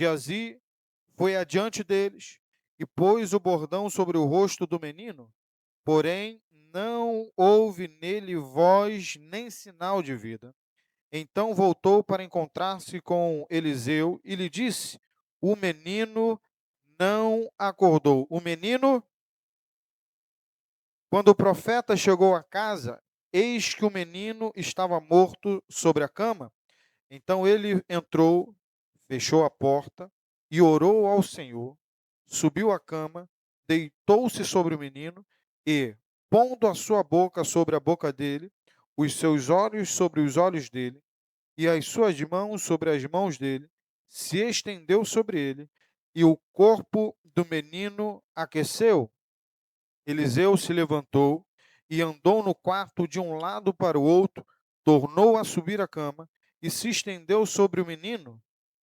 Geazi foi adiante deles e pôs o bordão sobre o rosto do menino, porém não houve nele voz nem sinal de vida. Então voltou para encontrar-se com Eliseu e lhe disse: O menino não acordou. O menino, quando o profeta chegou à casa, eis que o menino estava morto sobre a cama. Então ele entrou, fechou a porta e orou ao Senhor, subiu à cama, deitou-se sobre o menino e, pondo a sua boca sobre a boca dele, os seus olhos sobre os olhos dele, e as suas mãos sobre as mãos dele, se estendeu sobre ele, e o corpo do menino aqueceu. Eliseu se levantou e andou no quarto de um lado para o outro, tornou a subir a cama e se estendeu sobre o menino.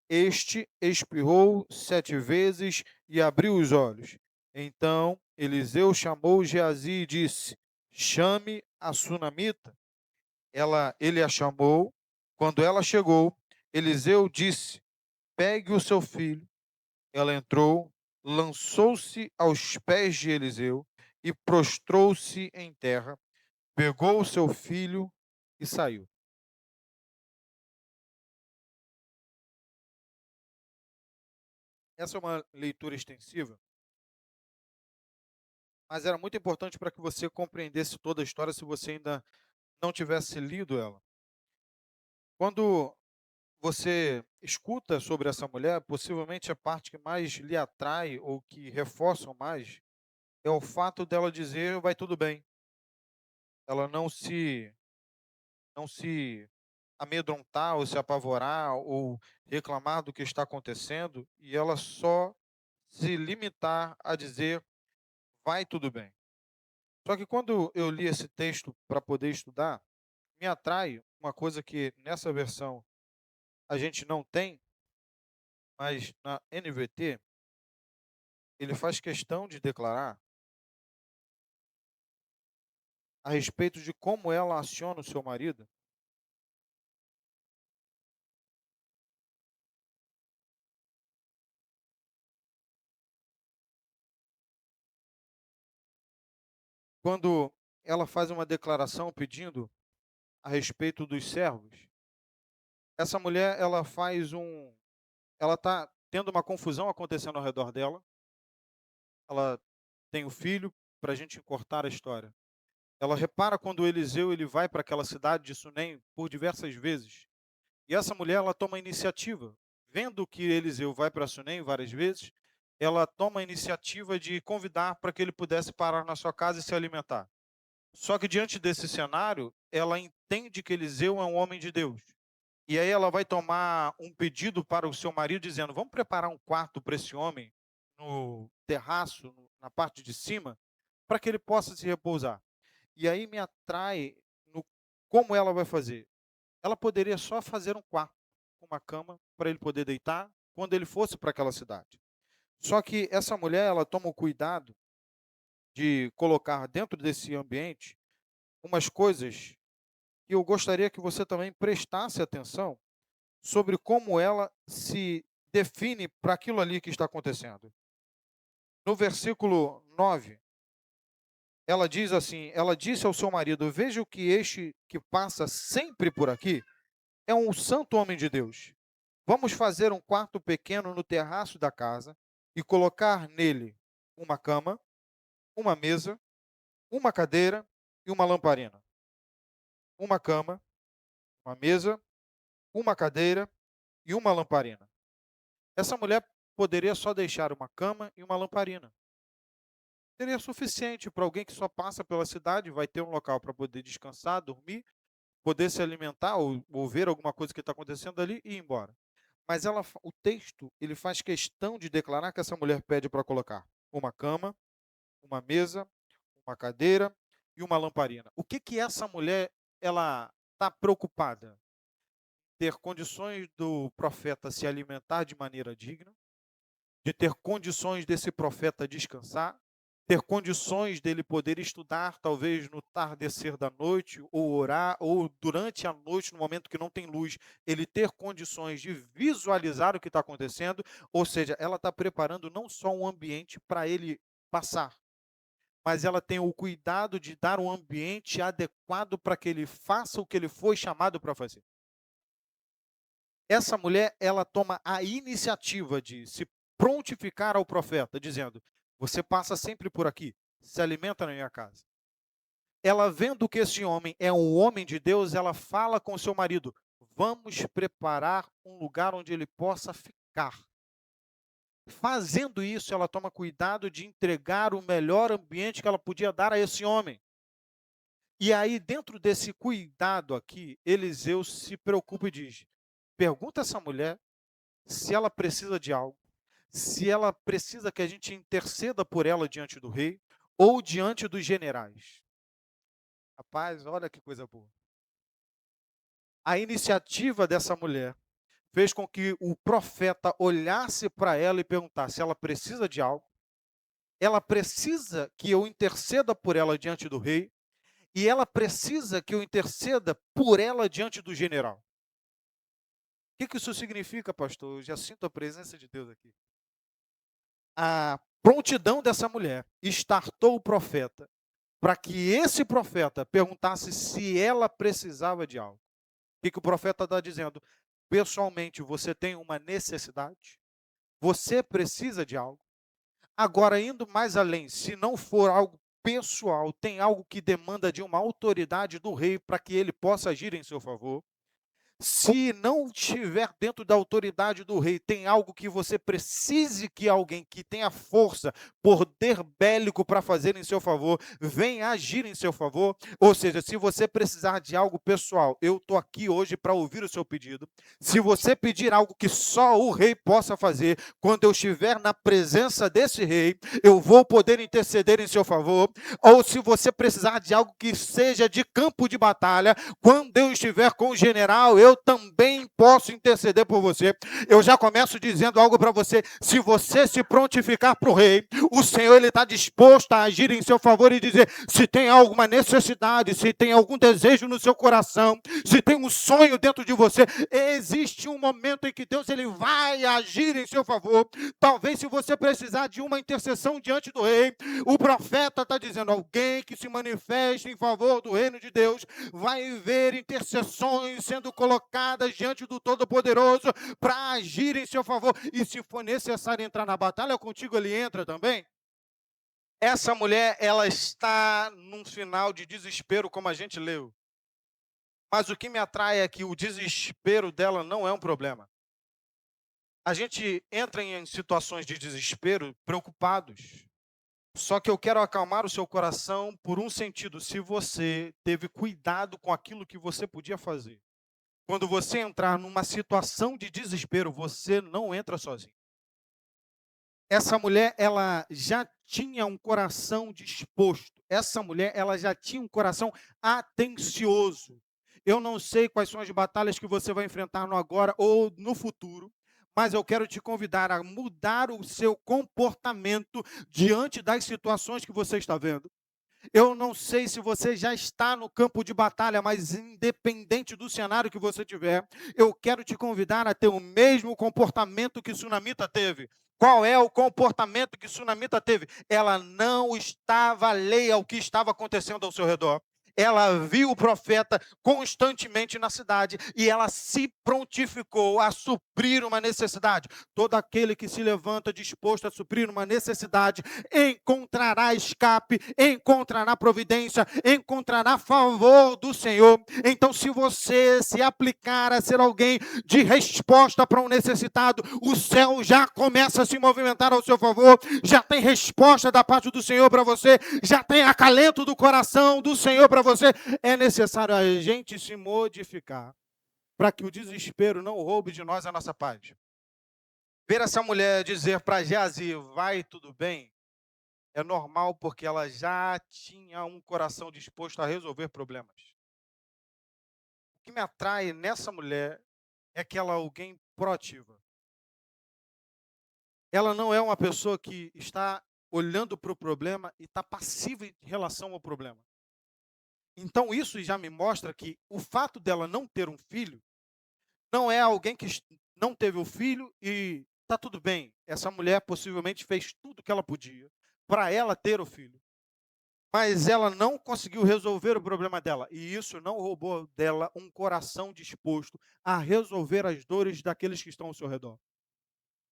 Este espirrou 7 vezes e abriu os olhos. Então Eliseu chamou Geazi e disse: Chame a sunamita. Ele a chamou. Quando ela chegou, Eliseu disse: Pegue o seu filho. Ela entrou, lançou-se aos pés de Eliseu e prostrou-se em terra, pegou o seu filho e saiu. Essa é uma leitura extensiva, mas era muito importante para que você compreendesse toda a história se você ainda não tivesse lido ela. Quando você escuta sobre essa mulher, possivelmente a parte que mais lhe atrai ou que reforçam mais é o fato dela dizer vai tudo bem. Ela não se amedrontar ou se apavorar ou reclamar do que está acontecendo e ela só se limitar a dizer vai tudo bem. Só que quando eu li esse texto para poder estudar, me atrai uma coisa que nessa versão a gente não tem, mas na NVT ele faz questão de declarar a respeito de como ela aciona o seu marido quando ela faz uma declaração pedindo a respeito dos servos. Essa mulher, ela está tendo uma confusão acontecendo ao redor dela. Ela tem o filho, para a gente cortar a história. Ela repara quando o Eliseu ele vai para aquela cidade de Sunem por diversas vezes. E essa mulher ela toma a iniciativa, vendo que Eliseu vai para Sunem várias vezes, ela toma a iniciativa de convidar para que ele pudesse parar na sua casa e se alimentar. Só que diante desse cenário, ela entende que Eliseu é um homem de Deus. E aí ela vai tomar um pedido para o seu marido, dizendo: Vamos preparar um quarto para esse homem no terraço, na parte de cima, para que ele possa se repousar. E aí me atrai no como ela vai fazer. Ela poderia só fazer um quarto, com uma cama, para ele poder deitar quando ele fosse para aquela cidade. Só que essa mulher, ela toma o cuidado de colocar dentro desse ambiente umas coisas que eu gostaria que você também prestasse atenção sobre como ela se define para aquilo ali que está acontecendo. No versículo 9, ela diz assim: Ela disse ao seu marido: Veja que este que passa sempre por aqui é um santo homem de Deus. Vamos fazer um quarto pequeno no terraço da casa e colocar nele uma cama, uma mesa, uma cadeira e uma lamparina. Uma cama, uma mesa, uma cadeira e uma lamparina. Essa mulher poderia só deixar uma cama e uma lamparina. Seria suficiente para alguém que só passa pela cidade, vai ter um local para poder descansar, dormir, poder se alimentar ou ver alguma coisa que está acontecendo ali e ir embora. Mas o texto ele faz questão de declarar que essa mulher pede para colocar uma cama, uma mesa, uma cadeira e uma lamparina. O que que essa mulher ela está preocupada? Ter condições do profeta se alimentar de maneira digna, de ter condições desse profeta descansar, ter condições dele poder estudar, talvez no tardecer da noite, ou orar, ou durante a noite, no momento que não tem luz, ele ter condições de visualizar o que está acontecendo, ou seja, ela está preparando não só um ambiente para ele passar, mas ela tem o cuidado de dar um ambiente adequado para que ele faça o que ele foi chamado para fazer. Essa mulher, ela toma a iniciativa de se prontificar ao profeta, dizendo: você passa sempre por aqui, se alimenta na minha casa. Ela vendo que esse homem é um homem de Deus, ela fala com seu marido: vamos preparar um lugar onde ele possa ficar. Fazendo isso, ela toma cuidado de entregar o melhor ambiente que ela podia dar a esse homem. E aí, dentro desse cuidado aqui, Eliseu se preocupa e diz: pergunta a essa mulher se ela precisa de algo, se ela precisa que a gente interceda por ela diante do rei ou diante dos generais. Rapaz, olha que coisa boa. A iniciativa dessa mulher fez com que o profeta olhasse para ela e perguntasse se ela precisa de algo, ela precisa que eu interceda por ela diante do rei, e ela precisa que eu interceda por ela diante do general. O que isso significa, pastor? Eu já sinto a presença de Deus aqui. A prontidão dessa mulher startou o profeta para que esse profeta perguntasse se ela precisava de algo. O que o profeta está dizendo? Pessoalmente, você tem uma necessidade? Você precisa de algo? Agora, indo mais além, se não for algo pessoal, tem algo que demanda de uma autoridade do rei para que ele possa agir em seu favor? Se não estiver dentro da autoridade do rei, tem algo que você precise que alguém que tenha força, poder bélico para fazer em seu favor, venha agir em seu favor. Ou seja, se você precisar de algo pessoal, eu estou aqui hoje para ouvir o seu pedido. Se você pedir algo que só o rei possa fazer, quando eu estiver na presença desse rei, eu vou poder interceder em seu favor. Ou se você precisar de algo que seja de campo de batalha, quando eu estiver com o general, eu também posso interceder por você. Eu já começo dizendo algo para você: se você se prontificar para o rei, o Senhor ele está disposto a agir em seu favor e dizer: se tem alguma necessidade, se tem algum desejo no seu coração, se tem um sonho dentro de você, existe um momento em que Deus ele vai agir em seu favor. Talvez se você precisar de uma intercessão diante do rei, o profeta está dizendo: alguém que se manifeste em favor do reino de Deus vai ver intercessões sendo colocadas diante do Todo-Poderoso para agir em seu favor. E se for necessário entrar na batalha contigo, ele entra também. Essa mulher, ela está num final de desespero, como a gente leu. Mas o que me atrai é que o desespero dela não é um problema. A gente entra em situações de desespero preocupados. Só que eu quero acalmar o seu coração por um sentido: se você teve cuidado com aquilo que você podia fazer. Quando você entrar numa situação de desespero, você não entra sozinho. Essa mulher, ela já tinha um coração disposto. Essa mulher, ela já tinha um coração atencioso. Eu não sei quais são as batalhas que você vai enfrentar no agora ou no futuro, mas eu quero te convidar a mudar o seu comportamento diante das situações que você está vendo. Eu não sei se você já está no campo de batalha, mas independente do cenário que você tiver, eu quero te convidar a ter o mesmo comportamento que Sunamita teve. Qual é o comportamento que Sunamita teve? Ela não estava alheia ao que estava acontecendo ao seu redor. Ela viu o profeta constantemente na cidade e ela se prontificou a suprir uma necessidade. Todo aquele que se levanta disposto a suprir uma necessidade encontrará escape, encontrará providência, encontrará favor do Senhor. Então, se você se aplicar a ser alguém de resposta para um necessitado, o céu já começa a se movimentar ao seu favor, já tem resposta da parte do Senhor para você, já tem acalento do coração do Senhor para você. É necessário a gente se modificar para que o desespero não roube de nós a nossa paz. Ver essa mulher dizer para Geazi: vai tudo bem, é normal, porque ela já tinha um coração disposto a resolver problemas. O que me atrai nessa mulher é que ela é alguém proativa. Ela não é uma pessoa que está olhando para o problema e está passiva em relação ao problema. Então isso já me mostra que o fato dela não ter um filho, não é alguém que não teve o filho e está tudo bem. Essa mulher possivelmente fez tudo o que ela podia para ela ter o filho. Mas ela não conseguiu resolver o problema dela. E isso não roubou dela um coração disposto a resolver as dores daqueles que estão ao seu redor.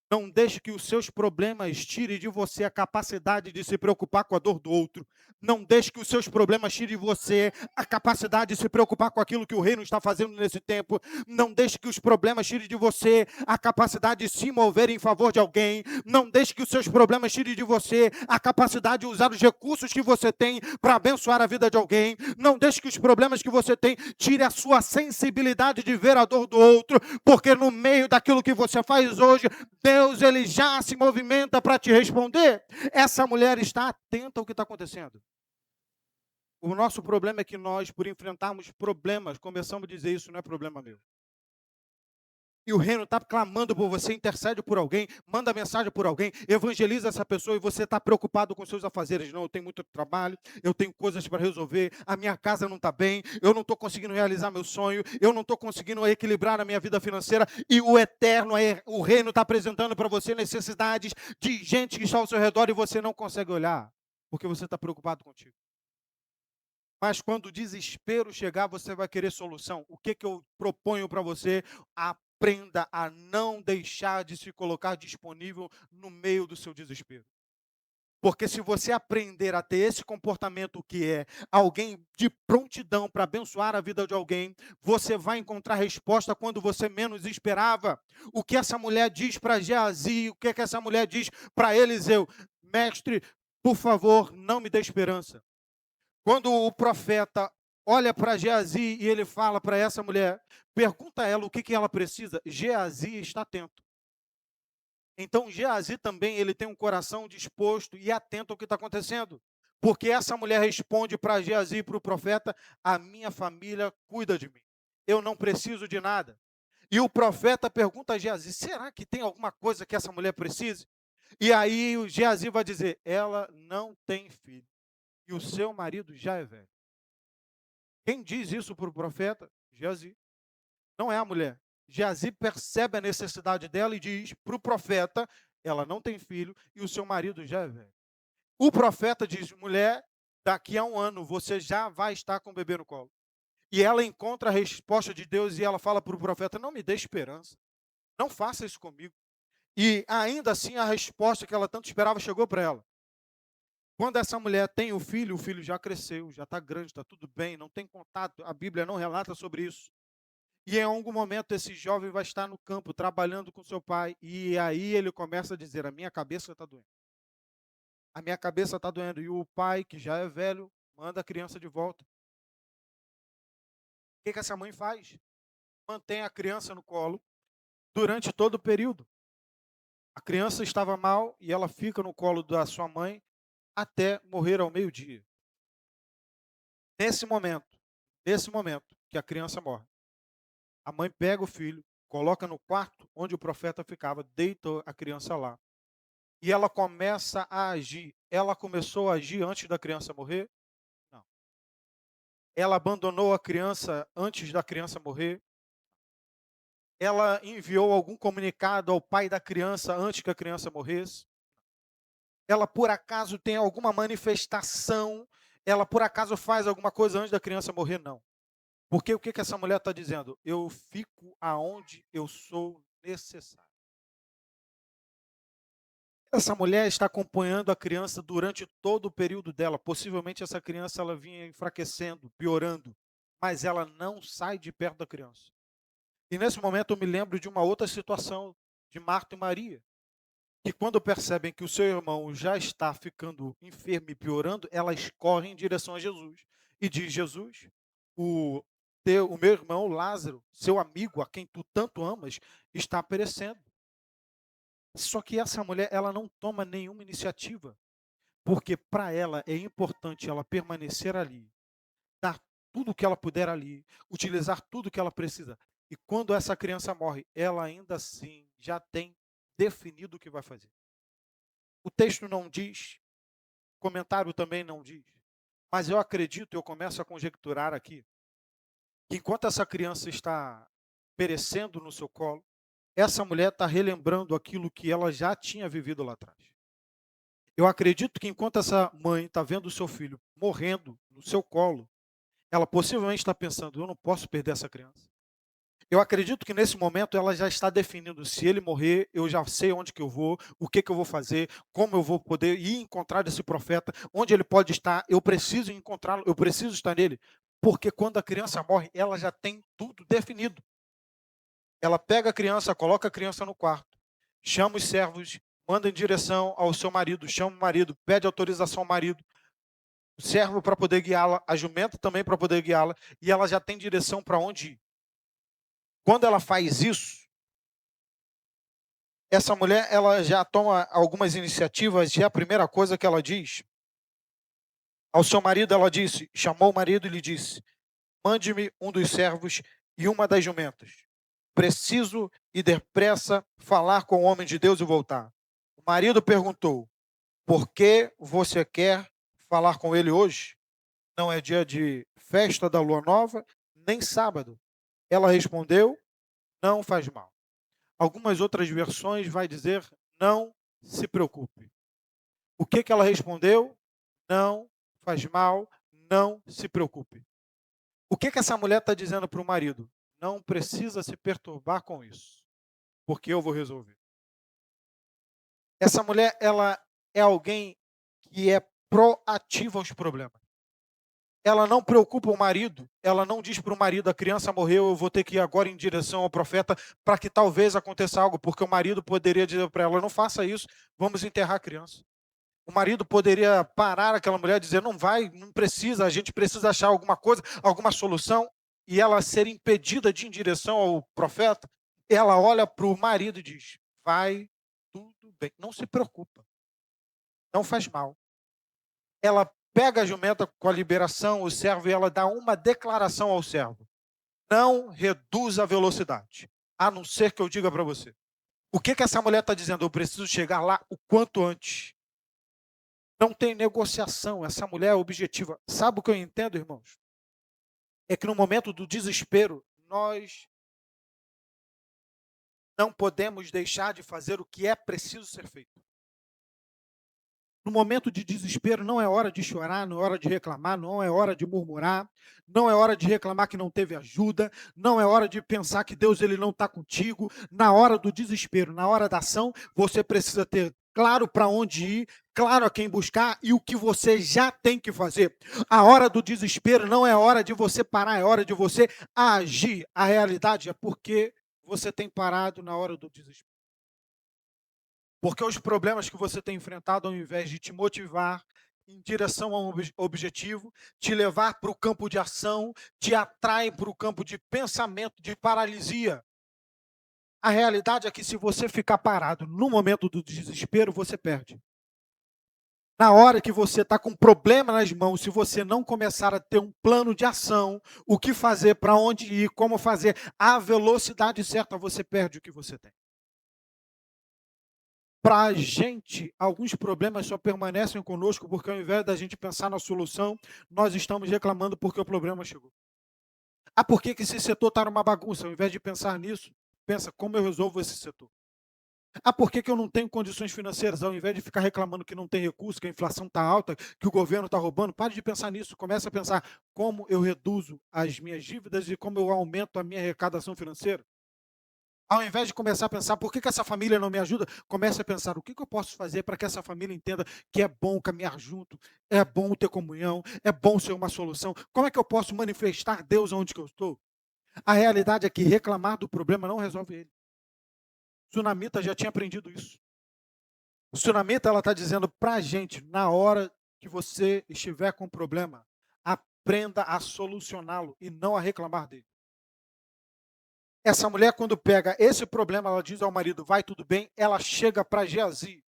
Não deixe que os seus problemas tirem de você a capacidade de se preocupar com a dor do outro. Não deixe que os seus problemas tirem de você a capacidade de se preocupar com aquilo que o reino está fazendo nesse tempo. Não deixe que os problemas tirem de você a capacidade de se mover em favor de alguém. Não deixe que os seus problemas tirem de você a capacidade de usar os recursos que você tem para abençoar a vida de alguém. Não deixe que os problemas que você tem tire a sua sensibilidade de ver a dor do outro, porque no meio daquilo que você faz hoje, Deus, ele já se movimenta para te responder. Essa mulher está atenta ao que está acontecendo. O nosso problema é que nós, por enfrentarmos problemas, começamos a dizer: isso não é problema meu. E o reino está clamando por você, intercede por alguém, manda mensagem por alguém, evangeliza essa pessoa e você está preocupado com seus afazeres. Não, eu tenho muito trabalho, eu tenho coisas para resolver, a minha casa não está bem, eu não estou conseguindo realizar meu sonho, eu não estou conseguindo equilibrar a minha vida financeira. E o eterno, o reino está apresentando para você necessidades de gente que está ao seu redor e você não consegue olhar, porque você está preocupado contigo. Mas quando o desespero chegar, você vai querer solução. O que eu proponho para você? Aprenda a não deixar de se colocar disponível no meio do seu desespero. Porque se você aprender a ter esse comportamento que é alguém de prontidão para abençoar a vida de alguém, você vai encontrar resposta quando você menos esperava. O que essa mulher diz para Geazi, o que essa mulher diz para Eliseu? Mestre, por favor, não me dê esperança. Quando o profeta olha para Geazi e ele fala para essa mulher, pergunta a ela o que ela precisa, Geazi está atento. Então Geazi também ele tem um coração disposto e atento ao que está acontecendo. Porque essa mulher responde para Geazi e para o profeta: a minha família cuida de mim, eu não preciso de nada. E o profeta pergunta a Geazi: será que tem alguma coisa que essa mulher precise? E aí o Geazi vai dizer: ela não tem filho e o seu marido já é velho. Quem diz isso para o profeta? Geazi. Não é a mulher. Geazi percebe a necessidade dela e diz para o profeta: ela não tem filho e o seu marido já é velho. O profeta diz: mulher, daqui a um ano você já vai estar com o bebê no colo. E ela encontra a resposta de Deus e ela fala para o profeta: não me dê esperança, não faça isso comigo. E ainda assim a resposta que ela tanto esperava chegou para ela. Quando essa mulher tem o filho já cresceu, já está grande, está tudo bem, não tem contato, a Bíblia não relata sobre isso. E em algum momento esse jovem vai estar no campo trabalhando com seu pai, e aí ele começa a dizer: a minha cabeça está doendo. A minha cabeça está doendo. E o pai, que já é velho, manda a criança de volta. O que essa mãe faz? Mantém a criança no colo durante todo o período. A criança estava mal e ela fica no colo da sua mãe até morrer ao meio-dia. Nesse momento que a criança morre, a mãe pega o filho, coloca no quarto onde o profeta ficava, deita a criança lá. E ela começa a agir. Ela começou a agir antes da criança morrer? Não. Ela abandonou a criança antes da criança morrer? Ela enviou algum comunicado ao pai da criança antes que a criança morresse? Ela por acaso tem alguma manifestação? Ela por acaso faz alguma coisa antes da criança morrer? Não. Porque o que essa mulher está dizendo? Eu fico aonde eu sou necessário. Essa mulher está acompanhando a criança durante todo o período dela. Possivelmente essa criança ela vinha enfraquecendo, piorando, mas ela não sai de perto da criança. E nesse momento eu me lembro de uma outra situação de Marta e Maria, que quando percebem que o seu irmão já está ficando enfermo e piorando, elas correm em direção a Jesus e diz: Jesus, o meu irmão Lázaro, seu amigo, a quem tu tanto amas, está perecendo. Só que essa mulher, ela não toma nenhuma iniciativa, porque para ela é importante ela permanecer ali, dar tudo o que ela puder ali, utilizar tudo o que ela precisa. E quando essa criança morre, ela ainda assim já tem definido o que vai fazer. O texto não diz, comentário também não diz. Mas eu acredito, eu começo a conjecturar aqui, que enquanto essa criança está perecendo no seu colo, essa mulher está relembrando aquilo que ela já tinha vivido lá atrás. Eu acredito que enquanto essa mãe está vendo o seu filho morrendo no seu colo, ela possivelmente está pensando, eu não posso perder essa criança. Eu acredito que nesse momento ela já está definindo, se ele morrer, eu já sei onde que eu vou, o que que eu vou fazer, como eu vou poder ir encontrar esse profeta, onde ele pode estar, eu preciso encontrá-lo, eu preciso estar nele. Porque quando a criança morre, ela já tem tudo definido. Ela pega a criança, coloca a criança no quarto, chama os servos, manda em direção ao seu marido, chama o marido, pede autorização ao marido, o servo para poder guiá-la, a jumenta também para poder guiá-la, e ela já tem direção para onde ir. Quando ela faz isso, essa mulher ela já toma algumas iniciativas, e a primeira coisa que ela diz ao seu marido, ela disse, chamou o marido e lhe disse, mande-me um dos servos e uma das jumentas. Preciso ir depressa falar com o homem de Deus e voltar. O marido perguntou, por que você quer falar com ele hoje? Não é dia de festa da lua nova, nem sábado. Ela respondeu, não faz mal. Algumas outras versões vai dizer, não se preocupe. O que que ela respondeu? Não faz mal, não se preocupe. O que que essa mulher está dizendo para o marido? Não precisa se perturbar com isso, porque eu vou resolver. Essa mulher, ela é alguém que é proativa aos problemas. Ela não preocupa o marido, ela não diz para o marido, a criança morreu, eu vou ter que ir agora em direção ao profeta para que talvez aconteça algo, porque o marido poderia dizer para ela, não faça isso, vamos enterrar a criança. O marido poderia parar aquela mulher e dizer, não vai, não precisa, a gente precisa achar alguma coisa, alguma solução, e ela ser impedida de ir em direção ao profeta, ela olha para o marido e diz, vai tudo bem, não se preocupa, não faz mal. Ela pega a jumenta com a liberação, o servo, e ela dá uma declaração ao servo. Não reduza a velocidade, a não ser que eu diga para você. O que que essa mulher está dizendo? Eu preciso chegar lá o quanto antes. Não tem negociação, essa mulher é objetiva. Sabe o que eu entendo, irmãos? É que no momento do desespero, nós não podemos deixar de fazer o que é preciso ser feito. No momento de desespero, não é hora de chorar, não é hora de reclamar, não é hora de murmurar, não é hora de reclamar que não teve ajuda, não é hora de pensar que Deus ele não está contigo. Na hora do desespero, na hora da ação, você precisa ter claro para onde ir, claro a quem buscar e o que você já tem que fazer. A hora do desespero não é hora de você parar, é hora de você agir. A realidade é porque você tem parado na hora do desespero. Porque os problemas que você tem enfrentado, ao invés de te motivar em direção a um objetivo, te levar para o campo de ação, te atrai para o campo de pensamento, de paralisia. A realidade é que se você ficar parado no momento do desespero, você perde. Na hora que você está com um problema nas mãos, se você não começar a ter um plano de ação, o que fazer, para onde ir, como fazer, a velocidade certa, você perde o que você tem. Para a gente, alguns problemas só permanecem conosco porque ao invés da gente pensar na solução, nós estamos reclamando porque o problema chegou. Ah, por que que esse setor está numa bagunça? Ao invés de pensar nisso, pensa como eu resolvo esse setor. Ah, por que que eu não tenho condições financeiras? Ao invés de ficar reclamando que não tem recurso, que a inflação está alta, que o governo está roubando, pare de pensar nisso. Comece a pensar como eu reduzo as minhas dívidas e como eu aumento a minha arrecadação financeira. Ao invés de começar a pensar por que que essa família não me ajuda, comece a pensar o que que eu posso fazer para que essa família entenda que é bom caminhar junto, é bom ter comunhão, é bom ser uma solução. Como é que eu posso manifestar Deus onde que eu estou? A realidade é que reclamar do problema não resolve ele. O Tsunamita já tinha aprendido isso. O Tsunamita ela está dizendo para a gente, na hora que você estiver com problema, aprenda a solucioná-lo e não a reclamar dele. Essa mulher, quando pega esse problema, ela diz ao marido, vai tudo bem, ela chega para Geazi.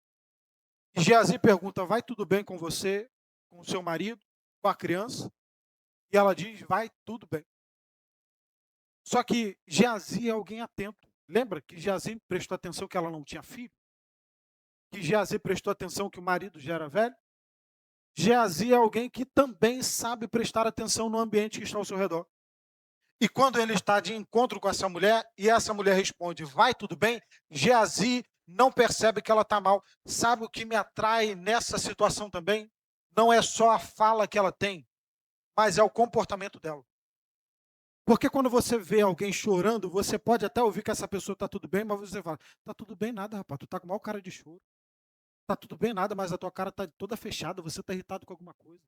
E Geazi pergunta, vai tudo bem com você, com o seu marido, com a criança? E ela diz, vai tudo bem. Só que Geazi é alguém atento. Lembra que Geazi prestou atenção que ela não tinha filho? Que Geazi prestou atenção que o marido já era velho? Geazi é alguém que também sabe prestar atenção no ambiente que está ao seu redor. E quando ele está de encontro com essa mulher, e essa mulher responde, vai tudo bem, Geazi não percebe que ela está mal. Sabe o que me atrai nessa situação também? Não é só a fala que ela tem, mas é o comportamento dela. Porque quando você vê alguém chorando, você pode até ouvir que essa pessoa está tudo bem, mas você fala, está tudo bem nada, rapaz, tu está com o maior cara de choro. Está tudo bem nada, mas a tua cara está toda fechada, você está irritado com alguma coisa.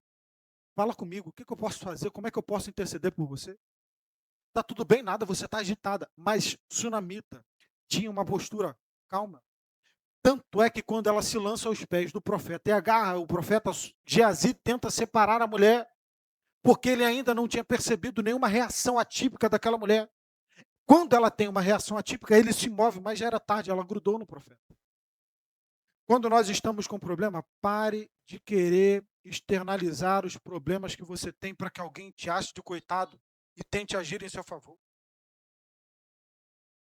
Fala comigo, o que eu posso fazer? Como é que eu posso interceder por você? Está tudo bem nada, você está agitada. Mas Sunamita tinha uma postura calma. Tanto é que quando ela se lança aos pés do profeta e agarra o profeta, Geazi tenta separar a mulher, porque ele ainda não tinha percebido nenhuma reação atípica daquela mulher. Quando ela tem uma reação atípica, ele se move, mas já era tarde, ela grudou no profeta. Quando nós estamos com problema, pare de querer externalizar os problemas que você tem para que alguém te ache de coitado e tente agir em seu favor.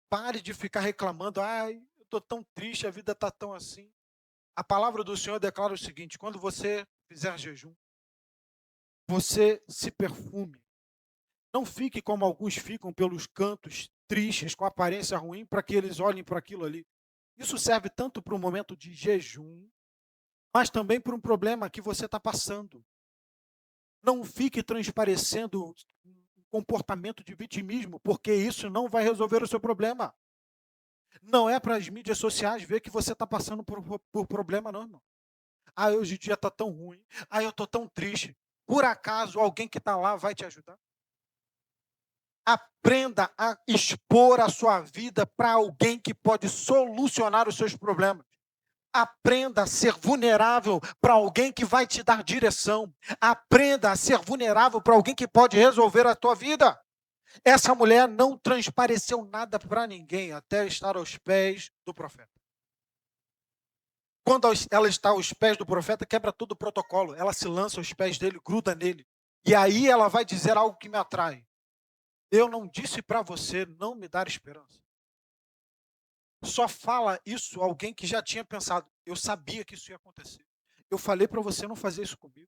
Pare de ficar reclamando, ai, eu estou tão triste, a vida está tão assim. A palavra do Senhor declara o seguinte, quando você fizer jejum, você se perfume. Não fique como alguns ficam pelos cantos tristes, com aparência ruim, para que eles olhem para aquilo ali. Isso serve tanto para um momento de jejum, mas também para um problema que você está passando. Não fique transparecendo um comportamento de vitimismo, porque isso não vai resolver o seu problema. Não é para as mídias sociais ver que você está passando por problema, não, irmão. Ah, hoje o dia está tão ruim. Ah, eu estou tão triste. Por acaso alguém que está lá vai te ajudar? Aprenda a expor a sua vida para alguém que pode solucionar os seus problemas. Aprenda a ser vulnerável para alguém que vai te dar direção. Aprenda a ser vulnerável para alguém que pode resolver a tua vida. Essa mulher não transpareceu nada para ninguém até estar aos pés do profeta. Quando ela está aos pés do profeta, quebra todo o protocolo. Ela se lança aos pés dele, gruda nele. E aí ela vai dizer algo que me atrai. Eu não disse para você não me dar esperança. Só fala isso alguém que já tinha pensado. Eu sabia que isso ia acontecer. Eu falei para você não fazer isso comigo.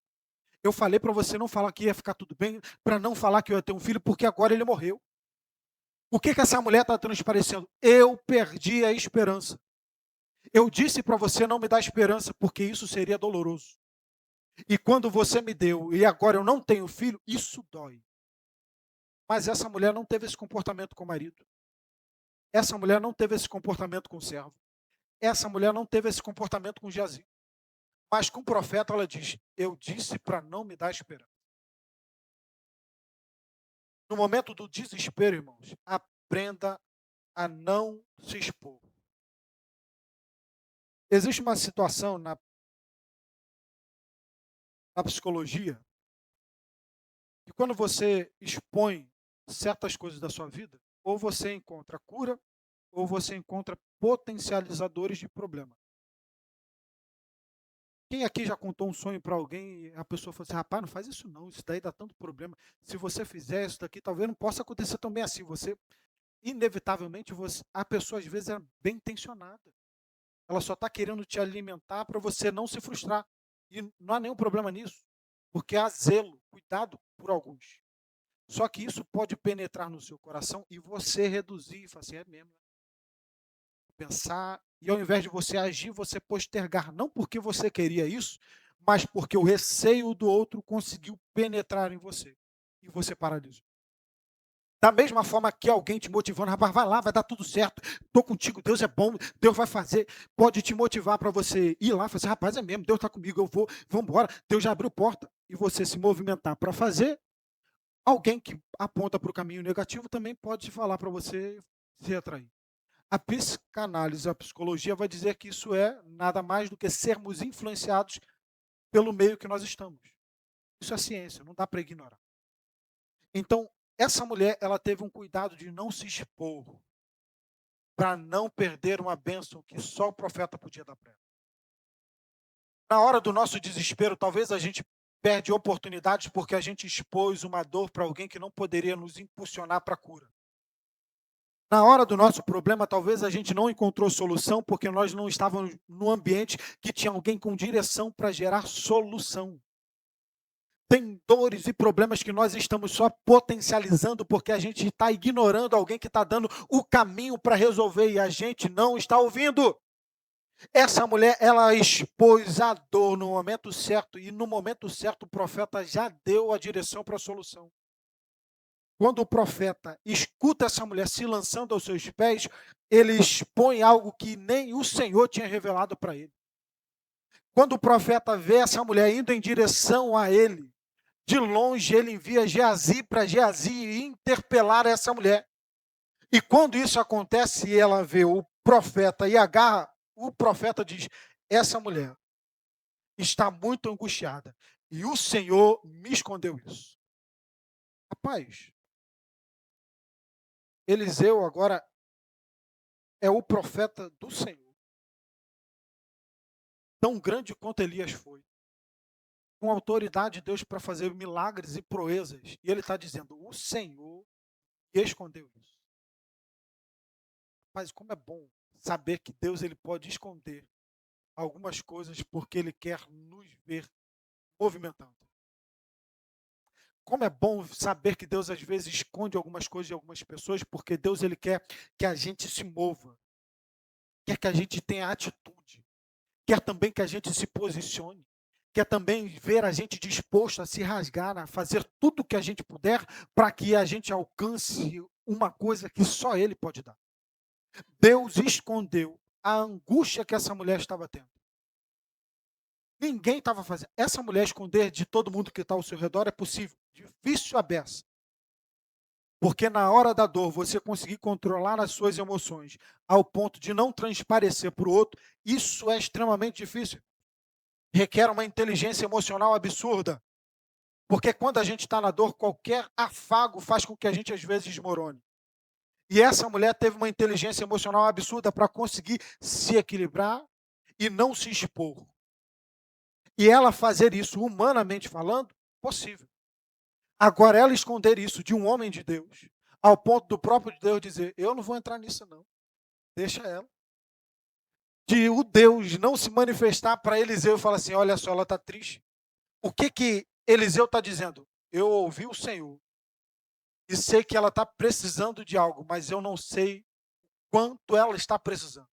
Eu falei para você não falar que ia ficar tudo bem, para não falar que eu ia ter um filho, porque agora ele morreu. O que essa mulher está transparecendo? Eu perdi a esperança. Eu disse para você não me dar esperança, porque isso seria doloroso. E quando você me deu, e agora eu não tenho filho, isso dói. Mas essa mulher não teve esse comportamento com o marido. Essa mulher não teve esse comportamento com o servo. Essa mulher não teve esse comportamento com Geazi. Mas com o profeta ela diz, eu disse para não me dar esperança. No momento do desespero, irmãos, aprenda a não se expor. Existe uma situação na psicologia que quando você expõe certas coisas da sua vida, ou você encontra cura, ou você encontra potencializadores de problema. Quem aqui já contou um sonho para alguém e a pessoa falou assim, rapaz, não faz isso não, isso daí dá tanto problema. Se você fizer isso daqui, talvez não possa acontecer tão bem assim. Você, inevitavelmente, a pessoa às vezes é bem intencionada. Ela só está querendo te alimentar para você não se frustrar. E não há nenhum problema nisso, porque há zelo, cuidado por alguns. Só que isso pode penetrar no seu coração e você reduzir e falar assim, é mesmo. Pensar, e ao invés de você agir, você postergar, não porque você queria isso, mas porque o receio do outro conseguiu penetrar em você, e você paralisou. Da mesma forma que alguém te motivando, rapaz, vai lá, vai dar tudo certo, estou contigo, Deus é bom, Deus vai fazer, pode te motivar para você ir lá e falar assim, rapaz, é mesmo, Deus está comigo, eu vou, vamos embora, Deus já abriu porta, e você se movimentar para fazer, alguém que aponta para o caminho negativo também pode te falar para você se atrair. A psicanálise, a psicologia vai dizer que isso é nada mais do que sermos influenciados pelo meio que nós estamos. Isso é ciência, não dá para ignorar. Então, essa mulher, ela teve um cuidado de não se expor, para não perder uma bênção que só o profeta podia dar para ela. Na hora do nosso desespero, talvez a gente perde oportunidades porque a gente expôs uma dor para alguém que não poderia nos impulsionar para a cura. Na hora do nosso problema, talvez a gente não encontrou solução porque nós não estávamos no ambiente que tinha alguém com direção para gerar solução. Tem dores e problemas que nós estamos só potencializando porque a gente está ignorando alguém que está dando o caminho para resolver e a gente não está ouvindo. Essa mulher, ela expôs a dor no momento certo e no momento certo o profeta já deu a direção para a solução. Quando o profeta escuta essa mulher se lançando aos seus pés, ele expõe algo que nem o Senhor tinha revelado para ele. Quando o profeta vê essa mulher indo em direção a ele, de longe ele envia Geazi para Geazi interpelar essa mulher. E quando isso acontece e ela vê o profeta e agarra, o profeta diz: essa mulher está muito angustiada e o Senhor me escondeu isso. Rapaz, Eliseu agora é o profeta do Senhor, tão grande quanto Elias foi, com autoridade de Deus para fazer milagres e proezas. E ele está dizendo: o Senhor escondeu isso. Mas como é bom saber que Deus ele pode esconder algumas coisas porque ele quer nos ver movimentando. Como é bom saber que Deus às vezes esconde algumas coisas de algumas pessoas porque Deus ele quer que a gente se mova, quer que a gente tenha atitude, quer também que a gente se posicione, quer também ver a gente disposto a se rasgar, a fazer tudo o que a gente puder para que a gente alcance uma coisa que só Ele pode dar. Deus escondeu a angústia que essa mulher estava tendo. Ninguém estava fazendo. Essa mulher esconder de todo mundo que está ao seu redor é possível. Difícil a beça. Porque na hora da dor, você conseguir controlar as suas emoções ao ponto de não transparecer para o outro, isso é extremamente difícil. Requer uma inteligência emocional absurda. Porque quando a gente está na dor, qualquer afago faz com que a gente às vezes desmorone. E essa mulher teve uma inteligência emocional absurda para conseguir se equilibrar e não se expor. E ela fazer isso, humanamente falando, possível. Agora, ela esconder isso de um homem de Deus, ao ponto do próprio Deus dizer: eu não vou entrar nisso não, deixa ela. De o Deus não se manifestar para Eliseu e falar assim: olha só, ela está triste. O que Eliseu está dizendo? Eu ouvi o Senhor e sei que ela está precisando de algo, mas eu não sei quanto ela está precisando.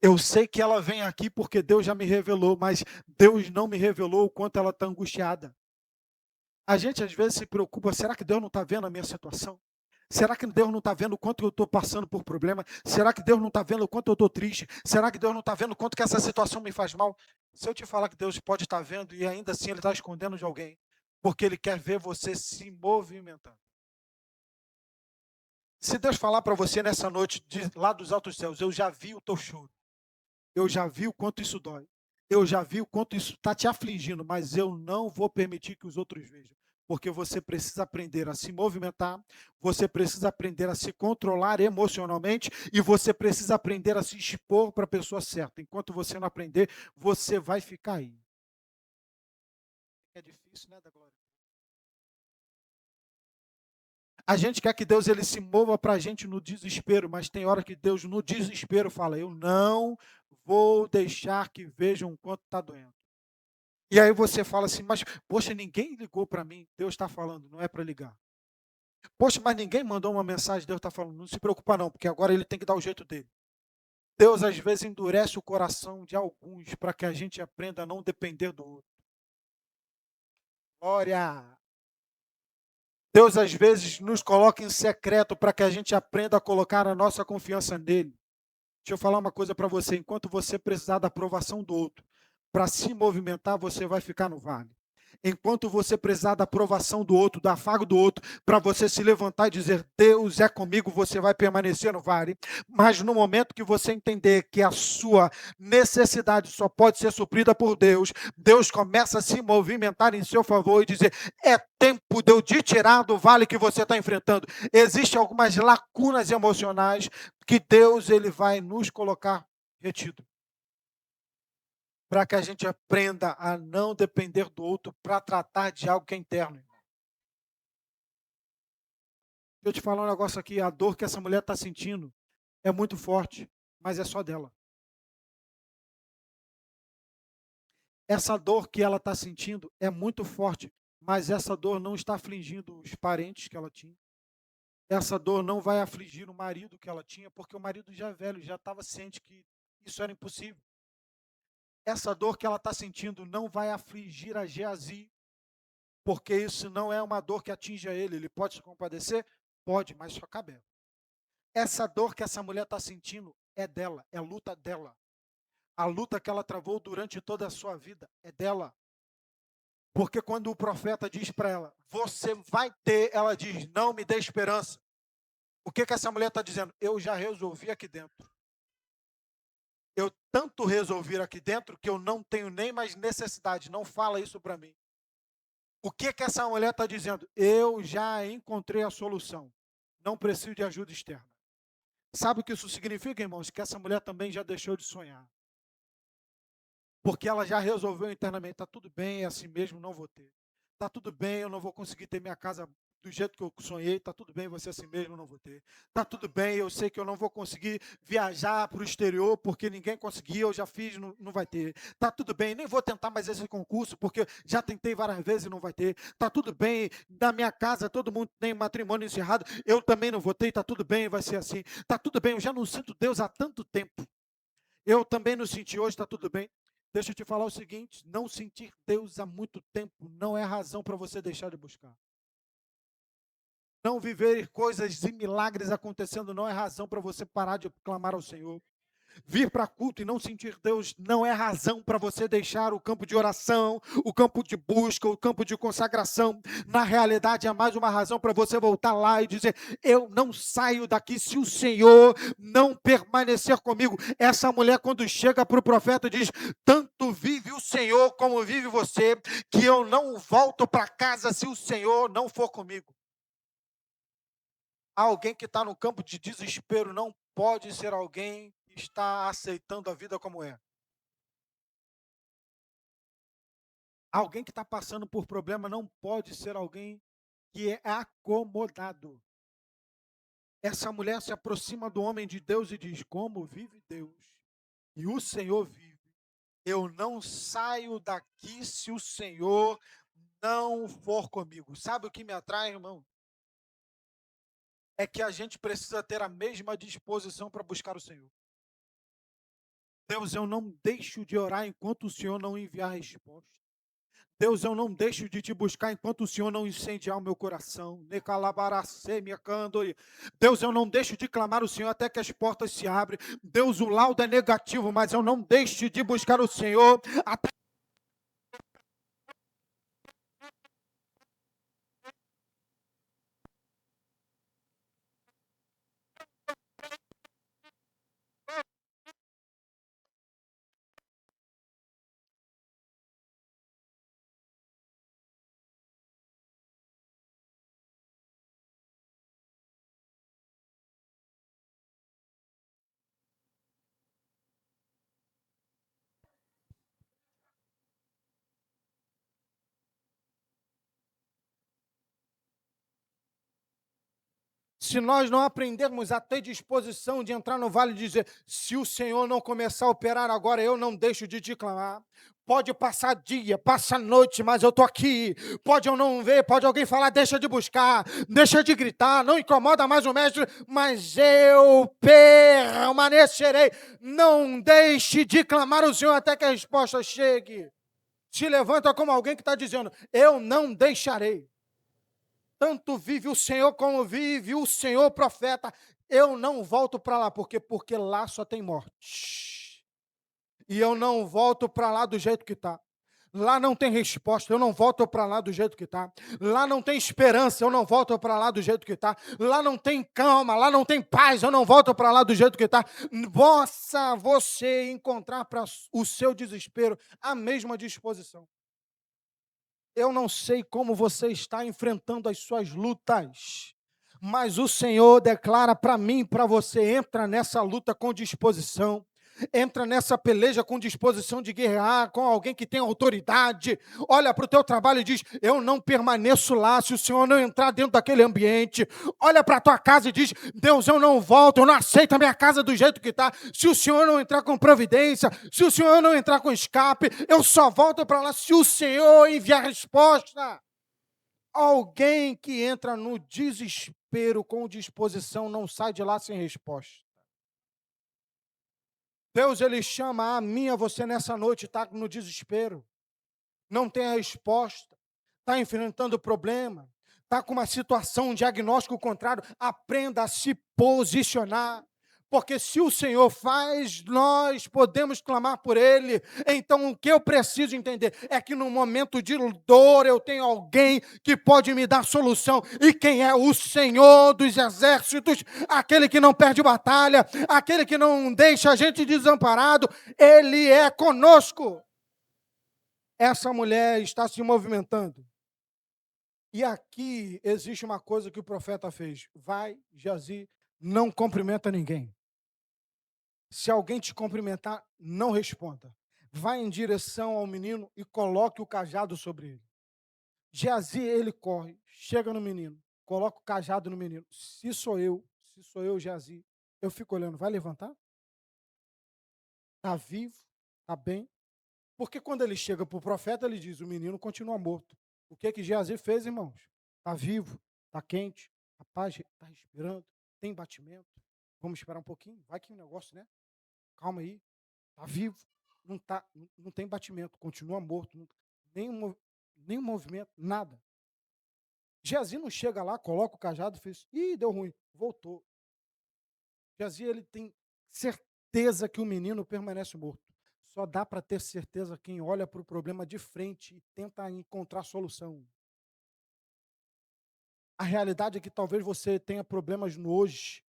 Eu sei que ela vem aqui porque Deus já me revelou, mas Deus não me revelou o quanto ela está angustiada. A gente às vezes se preocupa: será que Deus não está vendo a minha situação? Será que Deus não está vendo o quanto eu estou passando por problema? Será que Deus não está vendo o quanto eu estou triste? Será que Deus não está vendo o quanto que essa situação me faz mal? Se eu te falar que Deus pode estar vendo e ainda assim Ele está escondendo de alguém, porque Ele quer ver você se movimentando. Se Deus falar para você nessa noite, lá dos altos céus: eu já vi o teu choro, eu já vi o quanto isso dói, eu já vi o quanto isso está te afligindo, mas eu não vou permitir que os outros vejam. Porque você precisa aprender a se movimentar, você precisa aprender a se controlar emocionalmente e você precisa aprender a se expor para a pessoa certa. Enquanto você não aprender, você vai ficar aí. É difícil, né, da glória? A gente quer que Deus ele se mova para a gente no desespero, mas tem hora que Deus no desespero fala: eu não vou deixar que vejam o quanto está doendo. E aí você fala assim: mas poxa, ninguém ligou para mim. Deus está falando, não é para ligar. Poxa, mas ninguém mandou uma mensagem. Deus está falando: não se preocupa não, porque agora ele tem que dar o jeito dele. Deus às vezes endurece o coração de alguns para que a gente aprenda a não depender do outro. Glória! Deus às vezes nos coloca em secreto para que a gente aprenda a colocar a nossa confiança nele. Deixa eu falar uma coisa para você: enquanto você precisar da aprovação do outro para se movimentar, você vai ficar no vale. Enquanto você precisar da aprovação do outro, do afago do outro, para você se levantar e dizer: Deus é comigo, você vai permanecer no vale. Mas no momento que você entender que a sua necessidade só pode ser suprida por Deus, Deus começa a se movimentar em seu favor e dizer: é tempo de eu te tirar do vale que você está enfrentando. Existem algumas lacunas emocionais que Deus ele vai nos colocar retido, para que a gente aprenda a não depender do outro para tratar de algo que é interno. Deixa eu te falar um negócio aqui: a dor que essa mulher está sentindo é muito forte, mas é só dela. Essa dor que ela está sentindo é muito forte, mas essa dor não está afligindo os parentes que ela tinha. Essa dor não vai afligir o marido que ela tinha, porque o marido já é velho, já estava ciente que isso era impossível. Essa dor que ela está sentindo não vai afligir a Geazi, porque isso não é uma dor que atinge a ele. Ele pode se compadecer? Pode, mas só cabe ela. Essa dor que essa mulher está sentindo é dela, é a luta dela. A luta que ela travou durante toda a sua vida é dela. Porque quando o profeta diz para ela, você vai ter, ela diz, não me dê esperança. O que essa mulher está dizendo? Eu já resolvi aqui dentro. Eu tanto resolvi aqui dentro que eu não tenho nem mais necessidade. Não fala isso para mim. O que essa mulher está dizendo? Eu já encontrei a solução. Não preciso de ajuda externa. Sabe o que isso significa, irmãos? Que essa mulher também já deixou de sonhar. Porque ela já resolveu internamente, está tudo bem, é assim mesmo, não vou ter. Está tudo bem, eu não vou conseguir ter minha casa do jeito que eu sonhei, está tudo bem, vai ser assim mesmo, não vou ter. Está tudo bem, eu sei que eu não vou conseguir viajar para o exterior, porque ninguém conseguiu, eu já fiz, não vai ter. Está tudo bem, nem vou tentar mais esse concurso, porque já tentei várias vezes e não vai ter. Está tudo bem, na minha casa todo mundo tem matrimônio encerrado, eu também não vou ter, está tudo bem, vai ser assim. Está tudo bem, eu já não sinto Deus há tanto tempo. Eu também não senti hoje, está tudo bem. Deixa eu te falar o seguinte, não sentir Deus há muito tempo não é razão para você deixar de buscar. Não viver coisas e milagres acontecendo não é razão para você parar de clamar ao Senhor. Vir para culto e não sentir Deus não é razão para você deixar o campo de oração, o campo de busca, o campo de consagração. Na realidade, é mais uma razão para você voltar lá e dizer, eu não saio daqui se o Senhor não permanecer comigo. Essa mulher, quando chega para o profeta, diz, tanto vive o Senhor como vive você, que eu não volto para casa se o Senhor não for comigo. Alguém que está no campo de desespero não pode ser alguém que está aceitando a vida como é. Alguém que está passando por problema não pode ser alguém que é acomodado. Essa mulher se aproxima do homem de Deus e diz, como vive Deus, e o Senhor vive, eu não saio daqui se o Senhor não for comigo. Sabe o que me atrai, irmão? É que a gente precisa ter a mesma disposição para buscar o Senhor. Deus, eu não deixo de orar enquanto o Senhor não enviar a resposta. Deus, eu não deixo de te buscar enquanto o Senhor não incendiar o meu coração. Deus, eu não deixo de clamar o Senhor até que as portas se abrem. Deus, o laudo é negativo, mas eu não deixo de buscar o Senhor até se nós não aprendermos a ter disposição de entrar no vale e dizer, se o Senhor não começar a operar agora, eu não deixo de te clamar. Pode passar dia, passa noite, mas eu estou aqui. Pode eu não ver, pode alguém falar, deixa de buscar, deixa de gritar, não incomoda mais o mestre, mas eu permanecerei. Não deixe de clamar o Senhor até que a resposta chegue. Se levanta como alguém que está dizendo, eu não deixarei. Tanto vive o Senhor como vive o Senhor profeta. Eu não volto para lá, porque lá só tem morte. E eu não volto para lá do jeito que está. Lá não tem resposta, eu não volto para lá do jeito que está. Lá não tem esperança, eu não volto para lá do jeito que está. Lá não tem calma, lá não tem paz, eu não volto para lá do jeito que está. Possa você encontrar para o seu desespero a mesma disposição. Eu não sei como você está enfrentando as suas lutas, mas o Senhor declara para mim, para você, entra nessa luta com disposição. entra nessa peleja com disposição de guerrear, com alguém que tem autoridade, olha para o teu trabalho e diz, eu não permaneço lá se o Senhor não entrar dentro daquele ambiente. Olha para a tua casa e diz, Deus, eu não volto, eu não aceito a minha casa do jeito que está, se o Senhor não entrar com providência, se o Senhor não entrar com escape, eu só volto para lá se o Senhor enviar resposta. Alguém que entra no desespero com disposição não sai de lá sem resposta. Deus, ele chama a mim, a você nessa noite, está no desespero, não tem a resposta, está enfrentando problema, está com uma situação, um diagnóstico contrário, aprenda a se posicionar. Porque se o Senhor faz, nós podemos clamar por Ele. Então, o que eu preciso entender é que no momento de dor, eu tenho alguém que pode me dar solução. E quem é? O Senhor dos exércitos, aquele que não perde batalha, aquele que não deixa a gente desamparado, Ele é conosco. Essa mulher está se movimentando. E aqui existe uma coisa que o profeta fez. Vai, Geazi, não cumprimenta ninguém. Se alguém te cumprimentar, não responda. Vá em direção ao menino e coloque o cajado sobre ele. Geazi, ele corre, chega no menino, coloca o cajado no menino. Se sou eu, Geazi, eu fico olhando, vai levantar? Está vivo? Está bem? Porque quando ele chega para o profeta, ele diz, o menino continua morto. O que Geazi fez, irmãos? Está vivo, está quente, rapaz, está respirando, tem batimento. Vamos esperar um pouquinho, vai que o negócio, né? Calma aí, está vivo, não tem batimento, continua morto, nenhum movimento, nada. Geazi não chega lá, coloca o cajado e fez, deu ruim, voltou. Geazi, ele tem certeza que o menino permanece morto. Só dá para ter certeza quem olha para o problema de frente e tenta encontrar solução. A realidade é que talvez você tenha problemas no hoje,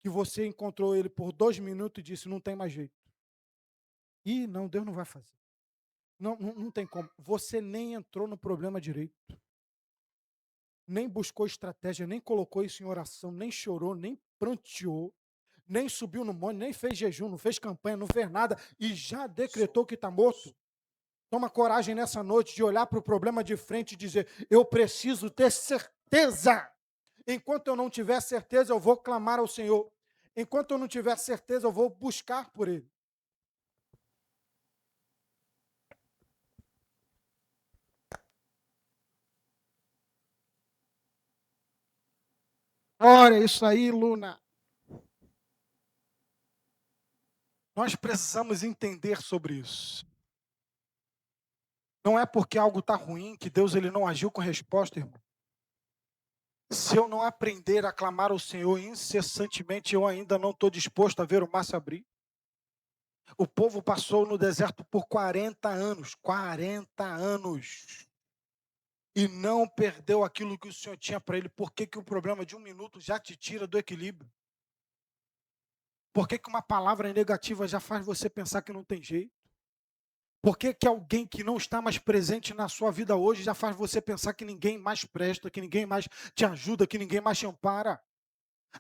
que você encontrou ele por 2 minutos e disse, não tem mais jeito. Não, Deus não vai fazer. Não tem como. Você nem entrou no problema direito. Nem buscou estratégia, nem colocou isso em oração, nem chorou, nem pranteou, nem subiu no monte, nem fez jejum, não fez campanha, não fez nada e já decretou que está morto. Toma coragem nessa noite de olhar para o problema de frente e dizer, eu preciso ter certeza. Enquanto eu não tiver certeza, eu vou clamar ao Senhor. Enquanto eu não tiver certeza, eu vou buscar por Ele. Olha isso aí, Luna. Nós precisamos entender sobre isso. Não é porque algo está ruim que Deus ele não agiu com resposta, irmão. Se eu não aprender a clamar ao Senhor incessantemente, eu ainda não estou disposto a ver o mar se abrir. O povo passou no deserto por 40 anos, 40 anos, e não perdeu aquilo que o Senhor tinha para ele. Por que o problema de 1 minuto já te tira do equilíbrio? Por que uma palavra negativa já faz você pensar que não tem jeito? Por que alguém que não está mais presente na sua vida hoje já faz você pensar que ninguém mais presta, que ninguém mais te ajuda, que ninguém mais te ampara?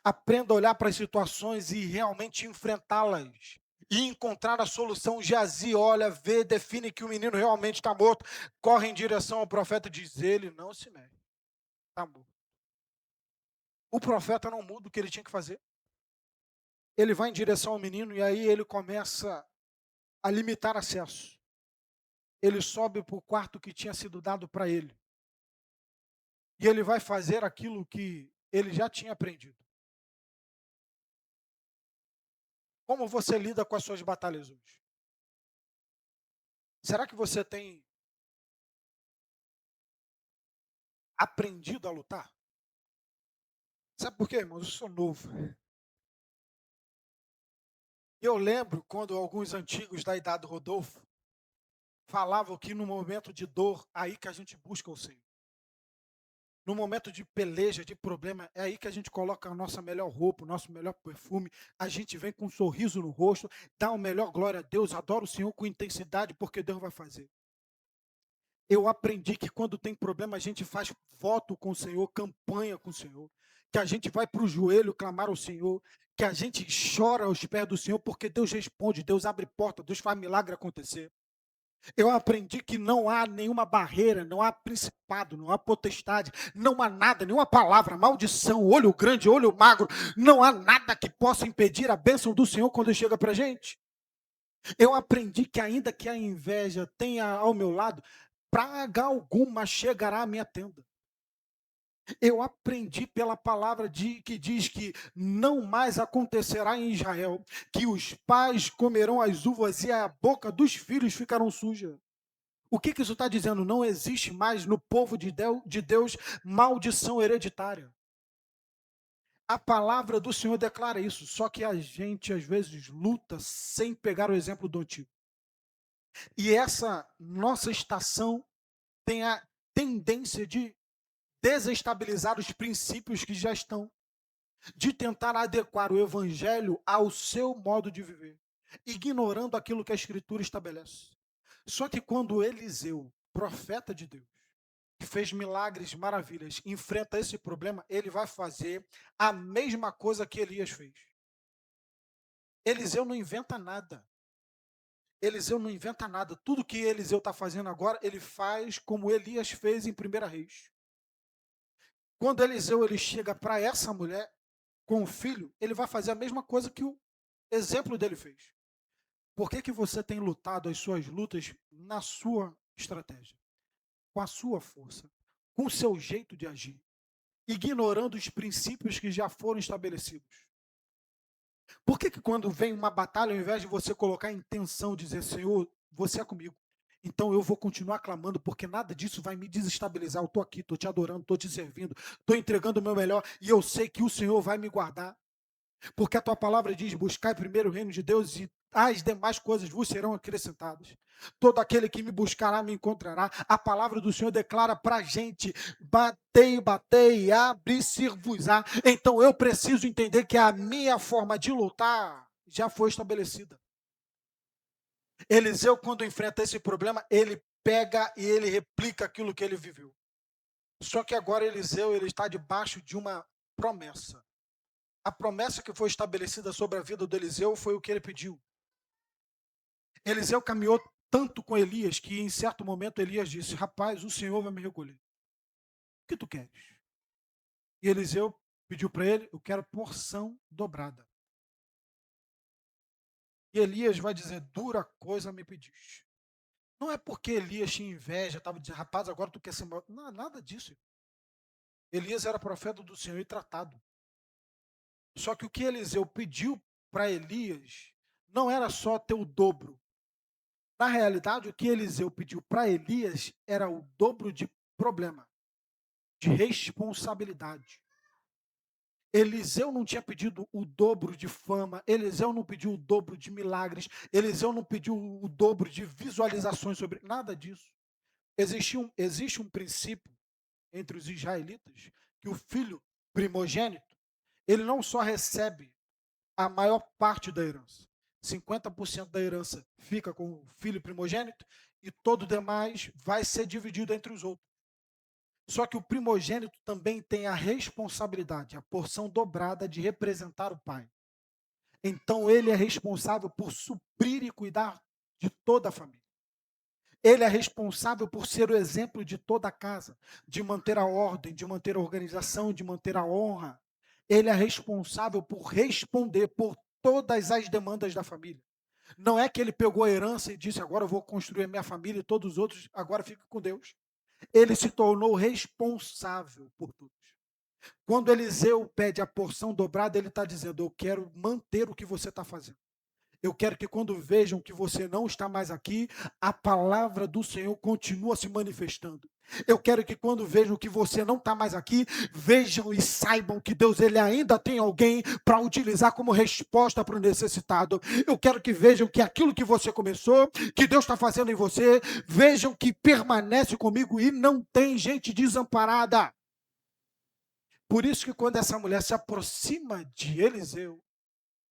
Aprenda a olhar para as situações e realmente enfrentá-las. E encontrar a solução. Geazi olha, vê, define que o menino realmente está morto, corre em direção ao profeta e diz, ele não se mexe, está morto. O profeta não muda o que ele tinha que fazer. Ele vai em direção ao menino e aí ele começa a limitar acesso. Ele sobe para o quarto que tinha sido dado para ele. E ele vai fazer aquilo que ele já tinha aprendido. Como você lida com as suas batalhas hoje? Será que você tem aprendido a lutar? Sabe por quê, irmãos? Eu sou novo. Eu lembro quando alguns antigos da idade do Rodolfo falavam que no momento de dor, é aí que a gente busca o Senhor. No momento de peleja, de problema, é aí que a gente coloca a nossa melhor roupa, o nosso melhor perfume, a gente vem com um sorriso no rosto, dá o melhor glória a Deus, adora o Senhor com intensidade, porque Deus vai fazer. Eu aprendi que quando tem problema, a gente faz voto com o Senhor, campanha com o Senhor. que a gente vai para o joelho clamar ao Senhor, que a gente chora aos pés do Senhor, porque Deus responde, Deus abre porta, Deus faz milagre acontecer. Eu aprendi que não há nenhuma barreira, não há principado, não há potestade, não há nada, nenhuma palavra, maldição, olho grande, olho magro, não há nada que possa impedir a bênção do Senhor quando chega para a gente. Eu aprendi que ainda que a inveja tenha ao meu lado, praga alguma chegará à minha tenda. Eu aprendi pela palavra que diz que não mais acontecerá em Israel, que os pais comerão as uvas e a boca dos filhos ficarão suja. O que isso está dizendo? Não existe mais no povo de Deus maldição hereditária. A palavra do Senhor declara isso, só que a gente às vezes luta sem pegar o exemplo do antigo. E essa nossa estação tem a tendência de desestabilizar os princípios que já estão, de tentar adequar o evangelho ao seu modo de viver, ignorando aquilo que a Escritura estabelece. Só que quando Eliseu, profeta de Deus, que fez milagres, maravilhas, enfrenta esse problema, ele vai fazer a mesma coisa que Elias fez. Eliseu não inventa nada. Eliseu não inventa nada. Tudo que Eliseu está fazendo agora, ele faz como Elias fez em 1 Reis. Quando Eliseu ele chega para essa mulher com o filho, ele vai fazer a mesma coisa que o exemplo dele fez. Por que você tem lutado as suas lutas na sua estratégia, com a sua força, com o seu jeito de agir, ignorando os princípios que já foram estabelecidos? Por que quando vem uma batalha, ao invés de você colocar em tensão, dizer, Senhor, você é comigo, então eu vou continuar clamando, porque nada disso vai me desestabilizar. Eu estou aqui, estou te adorando, estou te servindo, estou entregando o meu melhor, e eu sei que o Senhor vai me guardar. Porque a tua palavra diz, buscai primeiro o reino de Deus e as demais coisas vos serão acrescentadas. Todo aquele que me buscará me encontrará. A palavra do Senhor declara para a gente, batei, batei, abre-se-vos-á. Então eu preciso entender que a minha forma de lutar já foi estabelecida. Eliseu, quando enfrenta esse problema, ele pega e ele replica aquilo que ele viveu. Só que agora Eliseu ele está debaixo de uma promessa. A promessa que foi estabelecida sobre a vida do Eliseu foi o que ele pediu. Eliseu caminhou tanto com Elias que em certo momento Elias disse, rapaz, o Senhor vai me recolher. O que tu queres? E Eliseu pediu para ele, eu quero porção dobrada. E Elias vai dizer, dura coisa me pediste. Não é porque Elias tinha inveja, estava dizendo, rapaz, agora tu quer ser maior. Não, nada disso. Elias era profeta do Senhor e tratado. Só que o que Eliseu pediu para Elias não era só ter o dobro. Na realidade, o que Eliseu pediu para Elias era o dobro de problema, de responsabilidade. Eliseu não tinha pedido o dobro de fama, Eliseu não pediu o dobro de milagres, Eliseu não pediu o dobro de visualizações sobre nada disso. Existe um princípio entre os israelitas que o filho primogênito, ele não só recebe a maior parte da herança, 50% da herança fica com o filho primogênito e todo o demais vai ser dividido entre os outros. Só que o primogênito também tem a responsabilidade, a porção dobrada de representar o pai. Então ele é responsável por suprir e cuidar de toda a família. Ele é responsável por ser o exemplo de toda a casa, de manter a ordem, de manter a organização, de manter a honra. Ele é responsável por responder por todas as demandas da família. Não é que ele pegou a herança e disse, agora eu vou construir a minha família e todos os outros agora ficam com Deus. Ele se tornou responsável por todos. Quando Eliseu pede a porção dobrada, ele está dizendo, eu quero manter o que você está fazendo. Eu quero que quando vejam que você não está mais aqui, a palavra do Senhor continua se manifestando. Eu quero que quando vejam que você não está mais aqui, vejam e saibam que Deus ele ainda tem alguém para utilizar como resposta para o necessitado. Eu quero que vejam que aquilo que você começou, que Deus está fazendo em você, vejam que permanece comigo e não tem gente desamparada. Por isso que quando essa mulher se aproxima de Eliseu,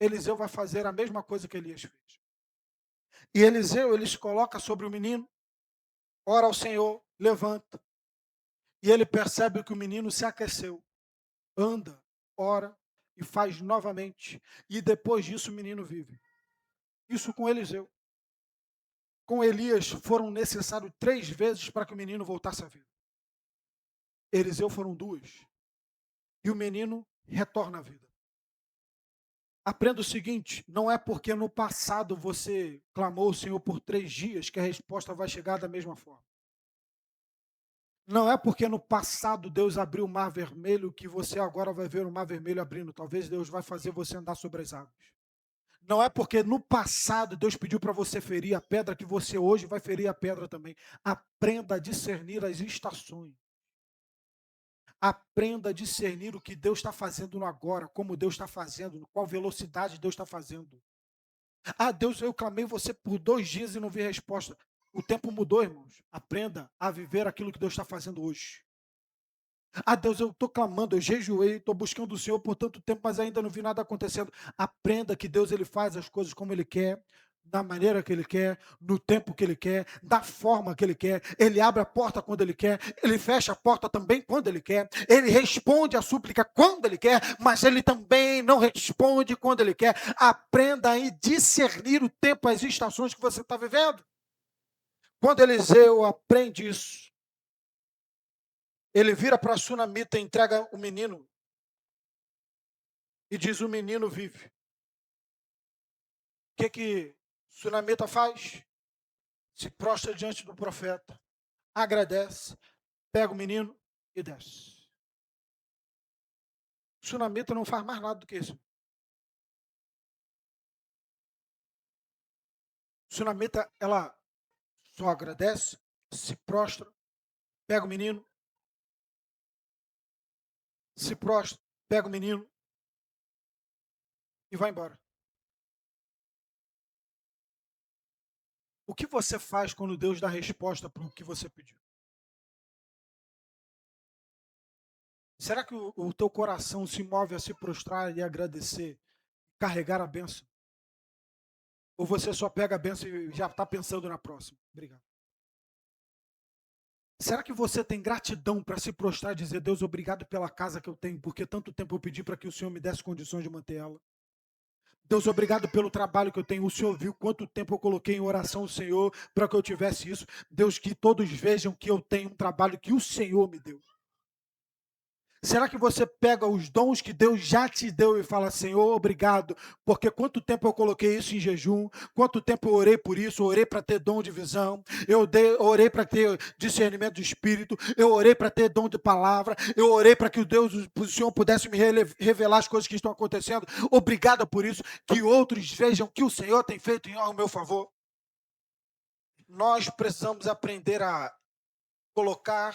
Eliseu vai fazer a mesma coisa que Elias fez. E Eliseu, ele se coloca sobre o menino, ora ao Senhor, levanta. E ele percebe que o menino se aqueceu, anda, ora e faz novamente. E depois disso o menino vive. Isso com Eliseu. Com Elias foram necessários 3 vezes para que o menino voltasse à vida. Eliseu foram 2. E o menino retorna à vida. Aprenda o seguinte: não é porque no passado você clamou ao Senhor por 3 dias que a resposta vai chegar da mesma forma. Não é porque no passado Deus abriu o mar vermelho que você agora vai ver o mar vermelho abrindo. Talvez Deus vai fazer você andar sobre as águas. Não é porque no passado Deus pediu para você ferir a pedra que você hoje vai ferir a pedra também. Aprenda a discernir as estações. Aprenda a discernir o que Deus está fazendo no agora, como Deus está fazendo, qual velocidade Deus está fazendo. Ah, Deus, eu clamei você por 2 dias e não vi resposta. O tempo mudou, irmãos. Aprenda a viver aquilo que Deus está fazendo hoje. Ah, Deus, eu estou clamando, eu jejuei, estou buscando o Senhor por tanto tempo, mas ainda não vi nada acontecendo. Aprenda que Deus ele faz as coisas como Ele quer, da maneira que Ele quer, no tempo que Ele quer, da forma que Ele quer. Ele abre a porta quando Ele quer, Ele fecha a porta também quando Ele quer. Ele responde a súplica quando Ele quer, mas Ele também não responde quando Ele quer. Aprenda a discernir o tempo, as estações que você está vivendo. Quando Eliseu aprende isso, ele vira para a sunamita e entrega o menino. E diz: o menino vive. O que sunamita faz? Se prostra diante do profeta, agradece, pega o menino e desce. Sunamita não faz mais nada do que isso. Sunamita, ela só agradece, se prostra, pega o menino, se prostra, pega o menino e vai embora. O que você faz quando Deus dá resposta para o que você pediu? Será que o teu coração se move a se prostrar e agradecer, carregar a bênção? Ou você só pega a bênção e já está pensando na próxima? Obrigado. Será que você tem gratidão para se prostrar e dizer: Deus, obrigado pela casa que eu tenho, porque tanto tempo eu pedi para que o Senhor me desse condições de manter ela? Deus, obrigado pelo trabalho que eu tenho. O Senhor viu quanto tempo eu coloquei em oração ao Senhor para que eu tivesse isso. Deus, que todos vejam que eu tenho um trabalho que o Senhor me deu. Será que você pega os dons que Deus já te deu e fala: Senhor, obrigado, porque quanto tempo eu coloquei isso em jejum, quanto tempo eu orei por isso, eu orei para ter dom de visão, orei para ter discernimento do Espírito, eu orei para ter dom de palavra, eu orei para que o Senhor pudesse me revelar as coisas que estão acontecendo. Obrigado por isso, que outros vejam que o Senhor tem feito ao meu favor. Nós precisamos aprender a colocar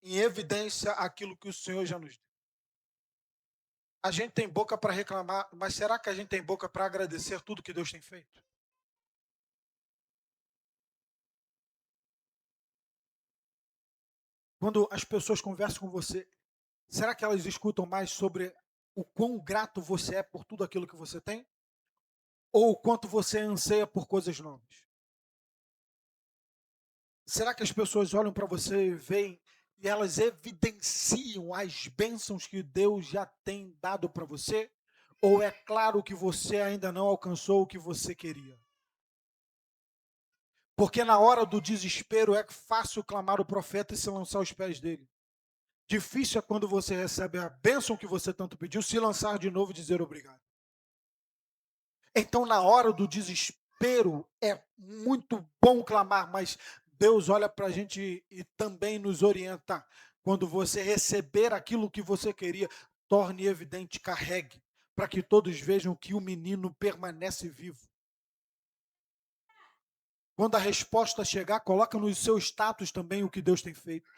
em evidência aquilo que o Senhor já nos deu. A gente tem boca para reclamar, mas será que a gente tem boca para agradecer tudo que Deus tem feito? Quando as pessoas conversam com você, será que elas escutam mais sobre o quão grato você é por tudo aquilo que você tem? Ou o quanto você anseia por coisas novas? Será que as pessoas olham para você e veem e elas evidenciam as bênçãos que Deus já tem dado para você? Ou é claro que você ainda não alcançou o que você queria? Porque na hora do desespero é fácil clamar o profeta e se lançar aos pés dele. Difícil é quando você recebe a bênção que você tanto pediu, se lançar de novo e dizer obrigado. Então, na hora do desespero, é muito bom clamar, mas Deus olha para a gente e também nos orienta. Quando você receber aquilo que você queria, torne evidente, carregue, para que todos vejam que o menino permanece vivo. Quando a resposta chegar, coloca no seu status também o que Deus tem feito.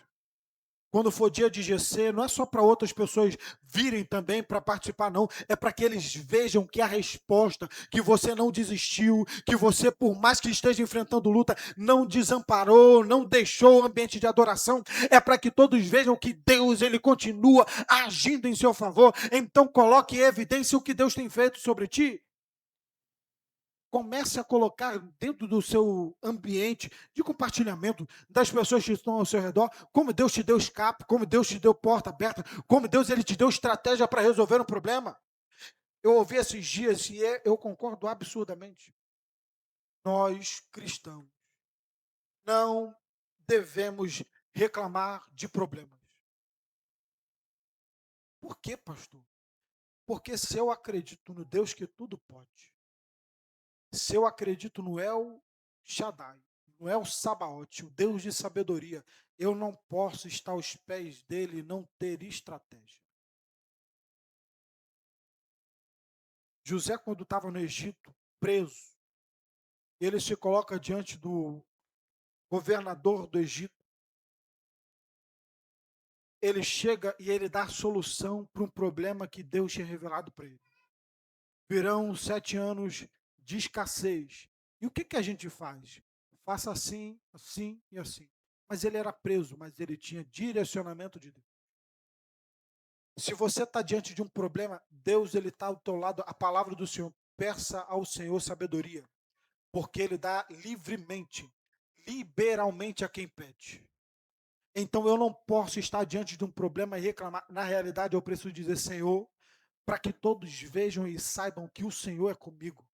Quando for dia de GC, não é só para outras pessoas virem também para participar, não. É para que eles vejam que a resposta, que você não desistiu, que você, por mais que esteja enfrentando luta, não desamparou, não deixou o ambiente de adoração. É para que todos vejam que Deus, ele continua agindo em seu favor. Então coloque em evidência o que Deus tem feito sobre ti. Comece a colocar dentro do seu ambiente de compartilhamento das pessoas que estão ao seu redor, como Deus te deu escape, como Deus te deu porta aberta, como Deus ele te deu estratégia para resolver um problema. Eu ouvi esses dias e eu concordo absurdamente. Nós, cristãos, não devemos reclamar de problemas. Por quê, pastor? Porque se eu acredito no Deus que tudo pode, se eu acredito no El Shaddai, no El Sabaote, o Deus de sabedoria, eu não posso estar aos pés dele e não ter estratégia. José, quando estava no Egito, preso, ele se coloca diante do governador do Egito, ele chega e ele dá solução para um problema que Deus tinha revelado para ele. Virão 7 anos de escassez. E o que a gente faz? Faça assim, assim e assim. Mas ele era preso, mas ele tinha direcionamento de Deus. Se você está diante de um problema, Deus ele está ao teu lado, a palavra do Senhor. Peça ao Senhor sabedoria, porque ele dá livremente, liberalmente a quem pede. Então eu não posso estar diante de um problema e reclamar. Na realidade, eu preciso dizer, Senhor, para que todos vejam e saibam que o Senhor é comigo.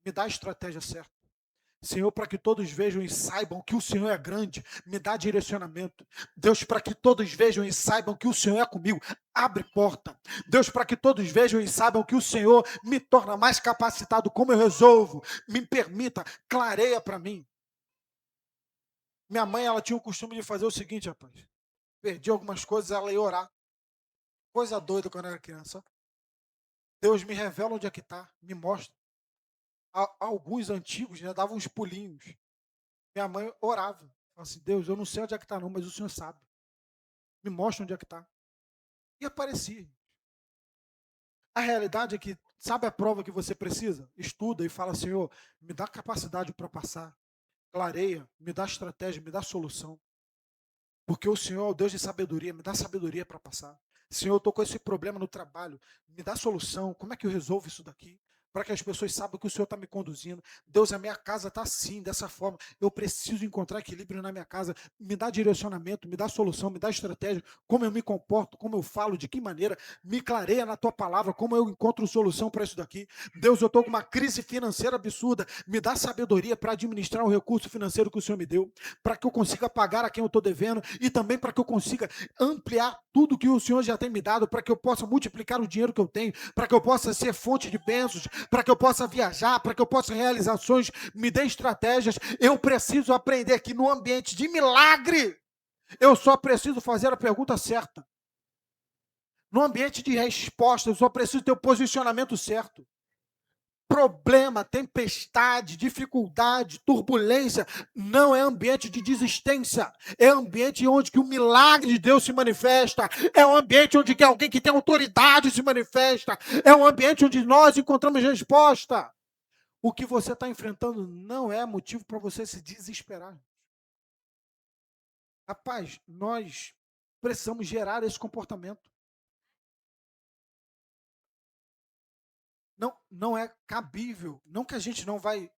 Me dá a estratégia certa. Senhor, para que todos vejam e saibam que o Senhor é grande, me dá direcionamento. Deus, para que todos vejam e saibam que o Senhor é comigo, abre porta. Deus, para que todos vejam e saibam que o Senhor me torna mais capacitado, como eu resolvo, me permita, clareia para mim. Minha mãe, ela tinha o costume de fazer o seguinte, rapaz, perdi algumas coisas, ela ia orar. Coisa doida quando eu era criança. Deus me revela onde é que está, me mostra. Alguns antigos já davam uns pulinhos. Minha mãe orava. Falava assim, Deus, eu não sei onde é que está não, mas o Senhor sabe. Me mostra onde é que está. E aparecia. A realidade é que, sabe a prova que você precisa? Estuda e fala, Senhor, me dá capacidade para passar. Clareia, me dá estratégia, me dá solução. Porque o Senhor é o Deus de sabedoria, me dá sabedoria para passar. Senhor, eu estou com esse problema no trabalho, me dá solução, como é que eu resolvo isso daqui? Para que as pessoas saibam que o Senhor está me conduzindo. Deus, a minha casa está assim, dessa forma. Eu preciso encontrar equilíbrio na minha casa. Me dá direcionamento, me dá solução, me dá estratégia. Como eu me comporto, como eu falo, de que maneira. Me clareia na tua palavra, como eu encontro solução para isso daqui. Deus, eu estou com uma crise financeira absurda. Me dá sabedoria para administrar o recurso financeiro que o Senhor me deu. Para que eu consiga pagar a quem eu estou devendo. E também para que eu consiga ampliar tudo que o Senhor já tem me dado. Para que eu possa multiplicar o dinheiro que eu tenho. Para que eu possa ser fonte de bênçãos, para que eu possa viajar, para que eu possa realizar ações, me dê estratégias. Eu preciso aprender que no ambiente de milagre, eu só preciso fazer a pergunta certa. No ambiente de resposta, eu só preciso ter o posicionamento certo. Problema, tempestade, dificuldade, turbulência, não é ambiente de desistência, é ambiente onde que o milagre de Deus se manifesta, é um ambiente onde que alguém que tem autoridade se manifesta, é um ambiente onde nós encontramos resposta. O que você está enfrentando não é motivo para você se desesperar. Rapaz, nós precisamos gerar esse comportamento. Não é cabível, não que a gente não vai,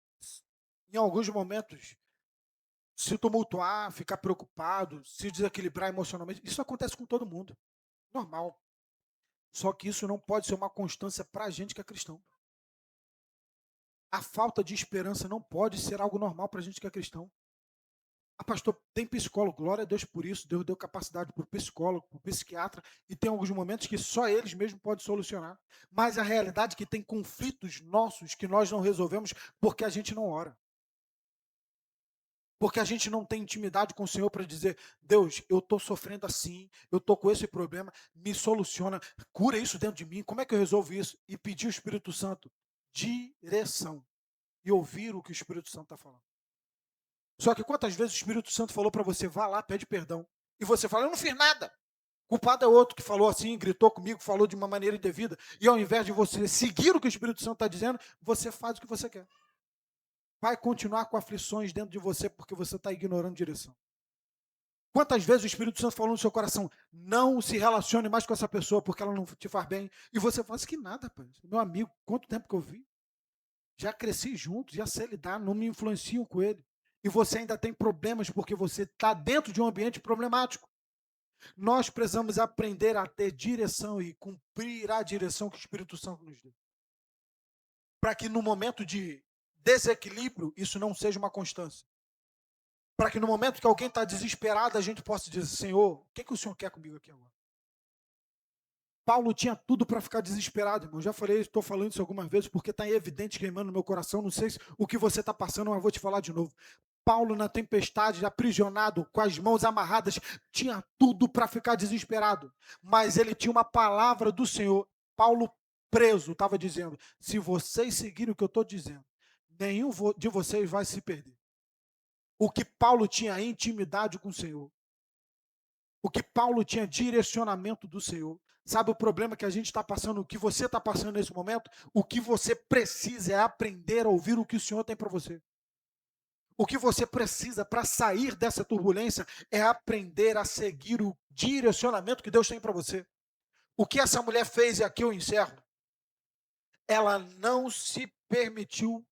em alguns momentos, se tumultuar, ficar preocupado, se desequilibrar emocionalmente. Isso acontece com todo mundo, normal. Só que isso não pode ser uma constância para a gente que é cristão. A falta de esperança não pode ser algo normal para a gente que é cristão. Ah, pastor, tem psicólogo, glória a Deus por isso. Deus deu capacidade para o psicólogo, para o psiquiatra, e tem alguns momentos que só eles mesmos podem solucionar. Mas a realidade é que tem conflitos nossos que nós não resolvemos porque a gente não ora. Porque a gente não tem intimidade com o Senhor para dizer, Deus, eu estou sofrendo assim, eu estou com esse problema, me soluciona, cura isso dentro de mim, como é que eu resolvo isso? E pedir ao Espírito Santo direção e ouvir o que o Espírito Santo está falando. Só que quantas vezes o Espírito Santo falou para você, vá lá, pede perdão. E você fala, eu não fiz nada. O culpado é outro que falou assim, gritou comigo, falou de uma maneira indevida. E ao invés de você seguir o que o Espírito Santo está dizendo, você faz o que você quer. Vai continuar com aflições dentro de você porque você está ignorando direção. Quantas vezes o Espírito Santo falou no seu coração, não se relacione mais com essa pessoa porque ela não te faz bem. E você fala assim, que nada, rapaz. Meu amigo, quanto tempo que eu vi? Já cresci junto, já sei lidar, não me influencio com ele. E você ainda tem problemas porque você está dentro de um ambiente problemático. Nós precisamos aprender a ter direção e cumprir a direção que o Espírito Santo nos deu. Para que no momento de desequilíbrio, isso não seja uma constância. Para que no momento que alguém está desesperado, a gente possa dizer, Senhor, o que o Senhor quer comigo aqui agora? Paulo tinha tudo para ficar desesperado, irmão. Já falei, estou falando isso algumas vezes, porque está evidente queimando no meu coração. Não sei o que você está passando, mas vou te falar de novo. Paulo, na tempestade, aprisionado, com as mãos amarradas, tinha tudo para ficar desesperado. Mas ele tinha uma palavra do Senhor. Paulo, preso, estava dizendo: se vocês seguirem o que eu estou dizendo, nenhum de vocês vai se perder. O que Paulo tinha intimidade com o Senhor. O que Paulo tinha direcionamento do Senhor. Sabe o problema que a gente está passando, o que você está passando nesse momento? O que você precisa é aprender a ouvir o que o Senhor tem para você. O que você precisa para sair dessa turbulência é aprender a seguir o direcionamento que Deus tem para você. O que essa mulher fez, e aqui eu encerro, ela não se permitiu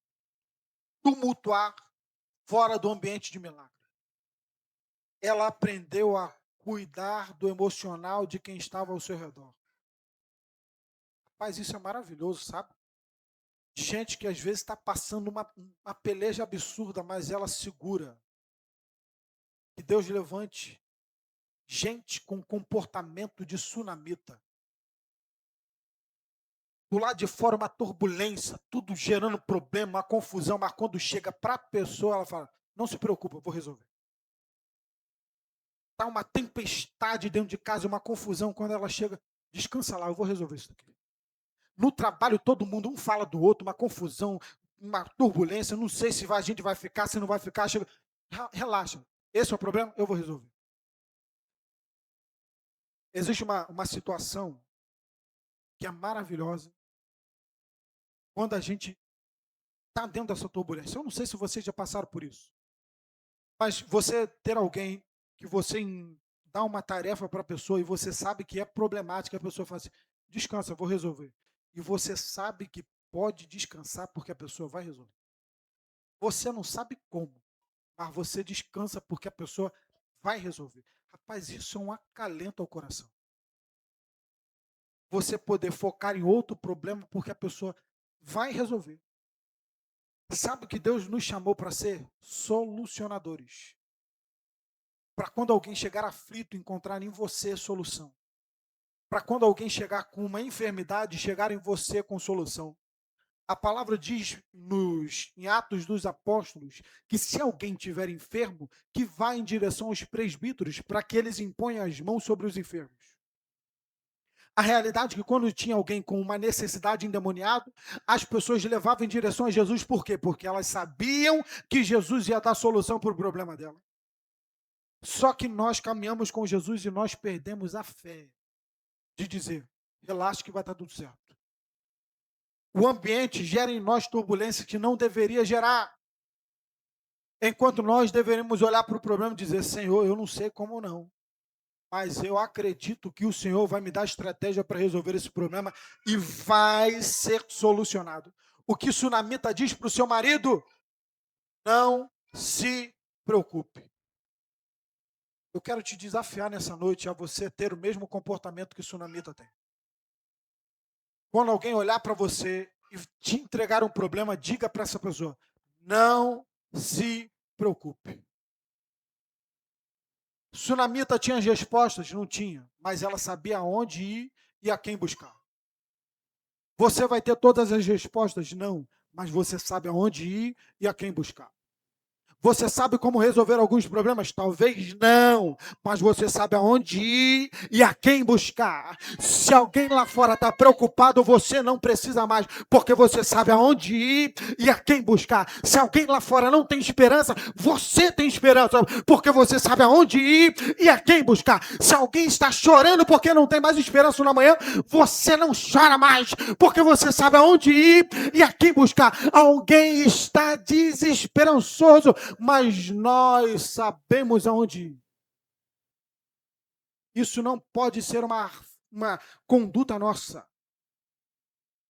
tumultuar fora do ambiente de milagre. Ela aprendeu a cuidar do emocional de quem estava ao seu redor. Rapaz, isso é maravilhoso, sabe? Gente que às vezes está passando uma peleja absurda, mas ela segura. Que Deus levante gente com comportamento de sunamita. Do lado de fora uma turbulência, tudo gerando problema, uma confusão, mas quando chega para a pessoa, ela fala, não se preocupa, eu vou resolver. Está uma tempestade dentro de casa, uma confusão, quando ela chega, descansa lá, eu vou resolver isso daqui. No trabalho, todo mundo, um fala do outro, uma confusão, uma turbulência, não sei se a gente vai ficar, se não vai ficar, chega, relaxa, esse é o problema, eu vou resolver. Existe uma situação que é maravilhosa, quando a gente está dentro dessa turbulência. Eu não sei se vocês já passaram por isso, mas você ter alguém que você dá uma tarefa para a pessoa e você sabe que é problemática, a pessoa fala assim, descansa, eu vou resolver. E você sabe que pode descansar porque a pessoa vai resolver. Você não sabe como, mas você descansa porque a pessoa vai resolver. Rapaz, isso é um acalento ao coração. Você poder focar em outro problema porque a pessoa vai resolver. Sabe que Deus nos chamou para ser solucionadores. Para quando alguém chegar aflito, encontrar em você solução. Para quando alguém chegar com uma enfermidade, chegar em você com solução. A palavra diz em Atos dos Apóstolos que se alguém estiver enfermo, que vá em direção aos presbíteros para que eles imponham as mãos sobre os enfermos. A realidade é que quando tinha alguém com uma necessidade endemoniada, as pessoas levavam em direção a Jesus. Por quê? Porque elas sabiam que Jesus ia dar solução para o problema dela. Só que nós caminhamos com Jesus e nós perdemos a fé de dizer, relaxa que vai estar tudo certo. O ambiente gera em nós turbulência que não deveria gerar. Enquanto nós deveríamos olhar para o problema e dizer, Senhor, eu não sei como não, mas eu acredito que o Senhor vai me dar estratégia para resolver esse problema e vai ser solucionado. O que Sunamita diz para o seu marido? Não se preocupe. Eu quero te desafiar nessa noite a você ter o mesmo comportamento que Sunamita tem. Quando alguém olhar para você e te entregar um problema, diga para essa pessoa, não se preocupe. Sunamita tinha as respostas? Não tinha, mas ela sabia aonde ir e a quem buscar. Você vai ter todas as respostas? Não, mas você sabe aonde ir e a quem buscar. Você sabe como resolver alguns problemas? Talvez não, mas você sabe aonde ir e a quem buscar. Se alguém lá fora está preocupado, você não precisa mais, porque você sabe aonde ir e a quem buscar. Se alguém lá fora não tem esperança, você tem esperança, porque você sabe aonde ir e a quem buscar. Se alguém está chorando porque não tem mais esperança na manhã, você não chora mais, porque você sabe aonde ir e a quem buscar. Alguém está desesperançoso, mas nós sabemos aonde ir. Isso não pode ser uma conduta nossa.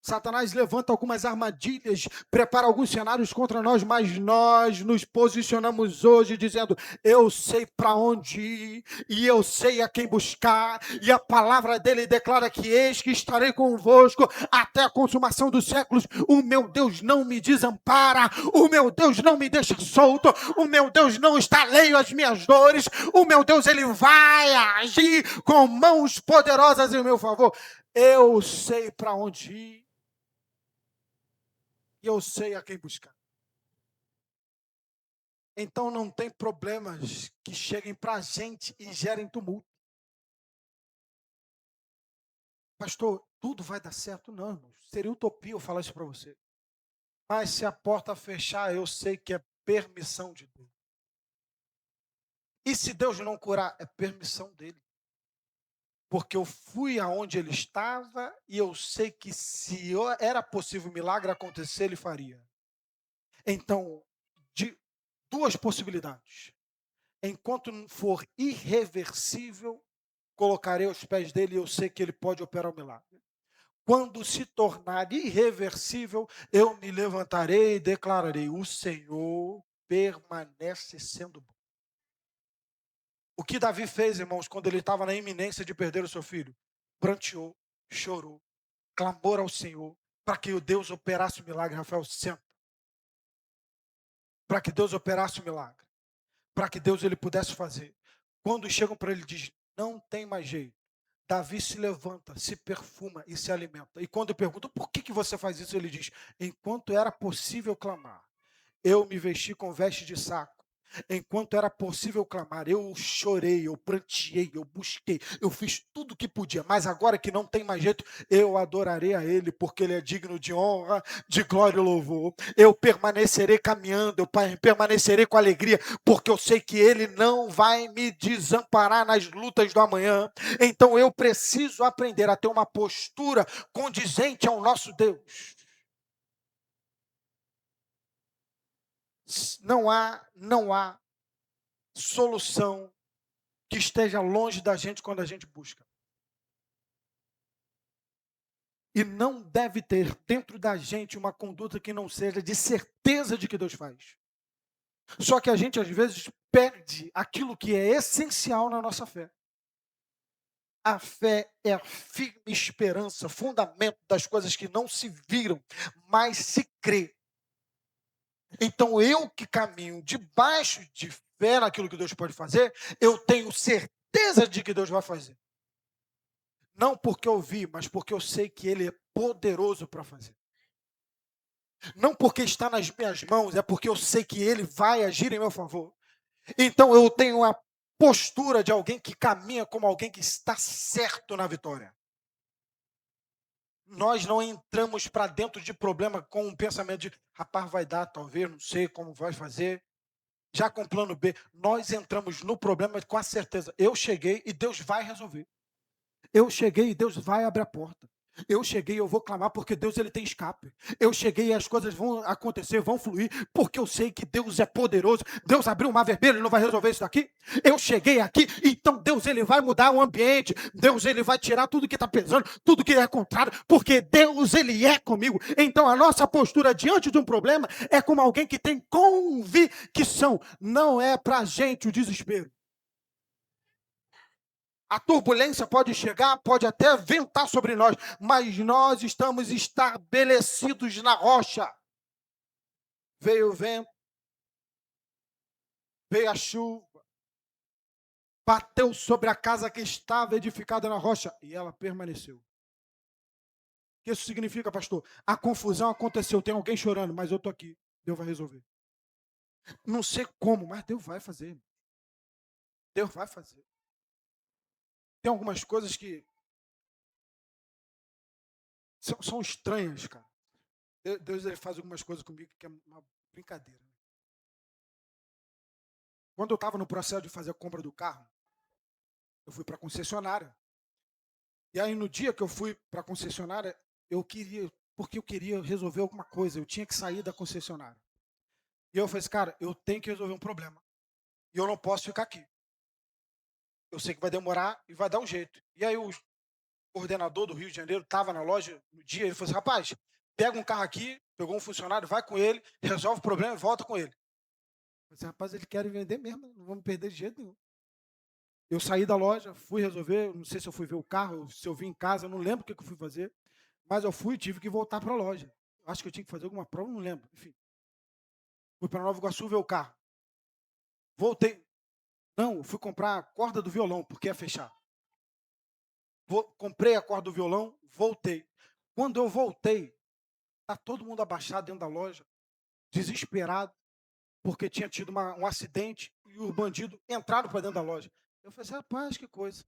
Satanás levanta algumas armadilhas, prepara alguns cenários contra nós, mas nós nos posicionamos hoje dizendo: eu sei para onde ir, e eu sei a quem buscar, e a palavra dele declara que eis que estarei convosco até a consumação dos séculos. O meu Deus não me desampara, o meu Deus não me deixa solto, o meu Deus não está alheio às minhas dores, o meu Deus, ele vai agir com mãos poderosas em meu favor. Eu sei para onde ir, e eu sei a quem buscar. Então não tem problemas que cheguem para a gente e gerem tumulto. Pastor, tudo vai dar certo? Não, irmãos. Seria utopia eu falar isso para você. Mas se a porta fechar, eu sei que é permissão de Deus. E se Deus não curar, é permissão dele. Porque eu fui aonde ele estava e eu sei que se era possível o milagre acontecer, ele faria. Então, de duas possibilidades. Enquanto for irreversível, colocarei aos pés dele e eu sei que ele pode operar o milagre. Quando se tornar irreversível, eu me levantarei e declararei: o Senhor permanece sendo bom. O que Davi fez, irmãos, quando ele estava na iminência de perder o seu filho? Pranteou, chorou, clamou ao Senhor, para que o Deus operasse o milagre. Rafael, senta. Para que Deus operasse o milagre. Para que Deus ele pudesse fazer. Quando chegam para ele e diz: não tem mais jeito. Davi se levanta, se perfuma e se alimenta. E quando perguntam: por que você faz isso? Ele diz: enquanto era possível clamar, eu me vesti com veste de saco. Enquanto era possível clamar, eu chorei, eu pranteei, eu busquei, eu fiz tudo o que podia. Mas agora que não tem mais jeito, eu adorarei a Ele, porque Ele é digno de honra, de glória e louvor. Eu permanecerei caminhando, eu permanecerei com alegria, porque eu sei que Ele não vai me desamparar nas lutas do amanhã. Então eu preciso aprender a ter uma postura condizente ao nosso Deus. Não há solução que esteja longe da gente quando a gente busca. E não deve ter dentro da gente uma conduta que não seja de certeza de que Deus faz. Só que a gente às vezes perde aquilo que é essencial na nossa fé. A fé é a firme esperança, fundamento das coisas que não se viram, mas se crê. Então eu que caminho debaixo de fé naquilo que Deus pode fazer, eu tenho certeza de que Deus vai fazer. Não porque eu vi, mas porque eu sei que Ele é poderoso para fazer. Não porque está nas minhas mãos, é porque eu sei que Ele vai agir em meu favor. Então eu tenho a postura de alguém que caminha como alguém que está certo na vitória. Nós não entramos para dentro de problema com um pensamento de: rapaz, vai dar, talvez, não sei como vai fazer. Já com plano B, nós entramos no problema com a certeza: eu cheguei e Deus vai resolver. Eu cheguei e Deus vai abrir a porta. Eu cheguei e eu vou clamar porque Deus ele tem escape. Eu cheguei e as coisas vão acontecer, vão fluir, porque eu sei que Deus é poderoso. Deus abriu o mar vermelho, ele não vai resolver isso daqui. Eu cheguei aqui, então Deus ele vai mudar o ambiente. Deus ele vai tirar tudo que está pesando, tudo que é contrário, porque Deus ele é comigo. Então a nossa postura diante de um problema é como alguém que tem convicção. Não é para a gente o desespero. A turbulência pode chegar, pode até ventar sobre nós, mas nós estamos estabelecidos na rocha. Veio o vento, veio a chuva, bateu sobre a casa que estava edificada na rocha e ela permaneceu. O que isso significa, pastor? A confusão aconteceu, tem alguém chorando, mas eu estou aqui, Deus vai resolver. Não sei como, mas Deus vai fazer. Deus vai fazer. Tem algumas coisas que são estranhas, cara. Deus ele faz algumas coisas comigo que é uma brincadeira. Quando eu estava no processo de fazer a compra do carro, eu fui para a concessionária. E aí, no dia que eu fui para a concessionária, porque eu queria resolver alguma coisa, eu tinha que sair da concessionária. E eu falei assim: cara, eu tenho que resolver um problema. E eu não posso ficar aqui. Eu sei que vai demorar e vai dar um jeito. E aí, coordenador do Rio de Janeiro, estava na loja no dia, ele falou assim, rapaz, pega um carro aqui, pegou um funcionário, vai com ele, resolve o problema e volta com ele. Eu falei assim, rapaz, ele quer vender mesmo, não vamos perder de jeito nenhum. Eu saí da loja, fui resolver, não sei se eu fui ver o carro, se eu vim em casa, eu não lembro o que eu fui fazer, mas eu fui e tive que voltar para a loja. Acho que eu tinha que fazer alguma prova, não lembro. Enfim, fui para Nova Iguaçu ver o carro. Voltei. Não, eu fui comprar a corda do violão, porque ia fechar. Comprei a corda do violão, voltei. Quando eu voltei, tá todo mundo abaixado dentro da loja, desesperado, porque tinha tido um acidente e o bandido entraram para dentro da loja. Eu falei assim, rapaz, que coisa.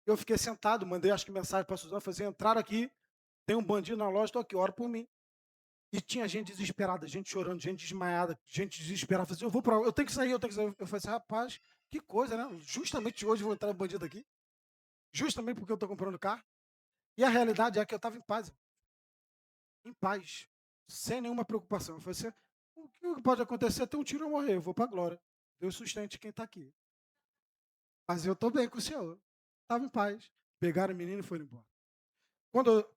Eu fiquei sentado, mandei acho que mensagem para a Suzana, falei assim, entraram aqui, tem um bandido na loja, estou aqui, ora por mim. E tinha gente desesperada, gente chorando, gente desmaiada, gente desesperada. Falei assim, eu tenho que sair, eu tenho que sair. Eu falei assim, rapaz, que coisa, né? Justamente hoje eu vou entrar um bandido aqui, justamente porque eu estou comprando carro. E a realidade é que eu estava em paz, sem nenhuma preocupação. Eu falei assim, o que pode acontecer? Ter um tiro e eu morrer, eu vou para a glória. Deus sustente quem está aqui. Mas eu estou bem com o Senhor. Estava em paz. Pegaram o menino e foram embora.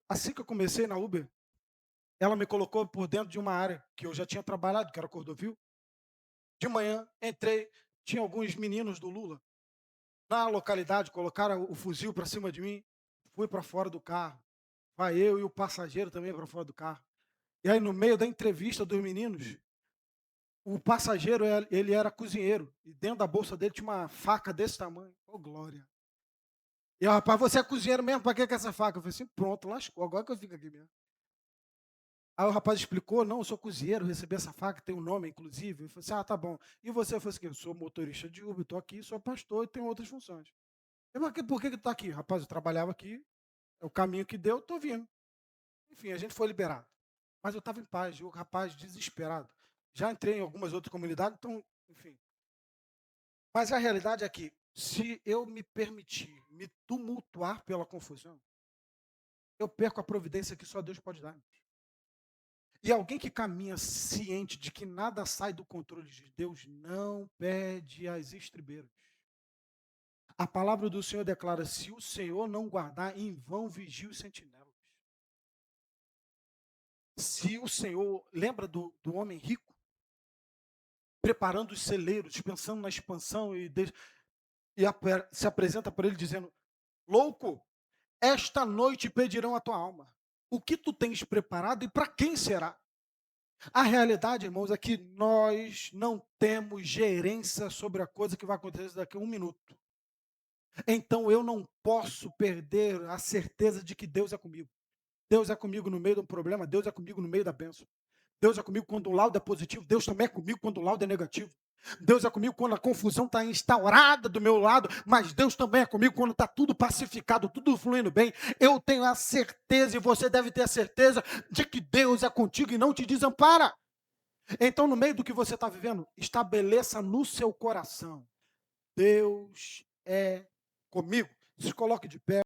Assim que eu comecei na Uber, ela me colocou por dentro de uma área que eu já tinha trabalhado, que era Cordovil. De manhã, entrei, tinha alguns meninos do Lula na localidade, colocaram o fuzil para cima de mim, fui para fora do carro. Vai eu e o passageiro também para fora do carro. E aí, no meio da entrevista dos meninos, o passageiro, ele era cozinheiro, e dentro da bolsa dele tinha uma faca desse tamanho. Ô, glória. E o rapaz, você é cozinheiro mesmo? Para que essa faca? Eu falei assim, pronto, lascou, agora que eu fico aqui mesmo. Aí o rapaz explicou, não, eu sou cozinheiro, recebi essa faca, tem um nome, inclusive. Eu falei assim, tá bom. E você? Eu falei assim, eu sou motorista de Uber, estou aqui, sou pastor e tenho outras funções. Eu falei, por que está aqui? Rapaz, eu trabalhava aqui, é o caminho que deu, estou vindo. Enfim, a gente foi liberado. Mas eu estava em paz, e o rapaz desesperado. Já entrei em algumas outras comunidades, então, enfim. Mas a realidade é que, se eu me permitir me tumultuar pela confusão, eu perco a providência que só Deus pode dar. E alguém que caminha ciente de que nada sai do controle de Deus não perde as estribeiras. A palavra do Senhor declara: se o Senhor não guardar, em vão vigia os sentinelas. Se o Senhor, lembra do homem rico, preparando os celeiros, pensando na expansão, se apresenta para ele dizendo: louco, esta noite pedirão a tua alma. O que tu tens preparado e para quem será? A realidade, irmãos, é que nós não temos gerência sobre a coisa que vai acontecer daqui a um minuto. Então eu não posso perder a certeza de que Deus é comigo. Deus é comigo no meio do problema, Deus é comigo no meio da bênção. Deus é comigo quando o laudo é positivo, Deus também é comigo quando o laudo é negativo. Deus é comigo quando a confusão está instaurada do meu lado, mas Deus também é comigo quando está tudo pacificado, tudo fluindo bem. Eu tenho a certeza, e você deve ter a certeza, de que Deus é contigo e não te desampara. Então, no meio do que você está vivendo, estabeleça no seu coração: Deus é comigo. Se coloque de pé.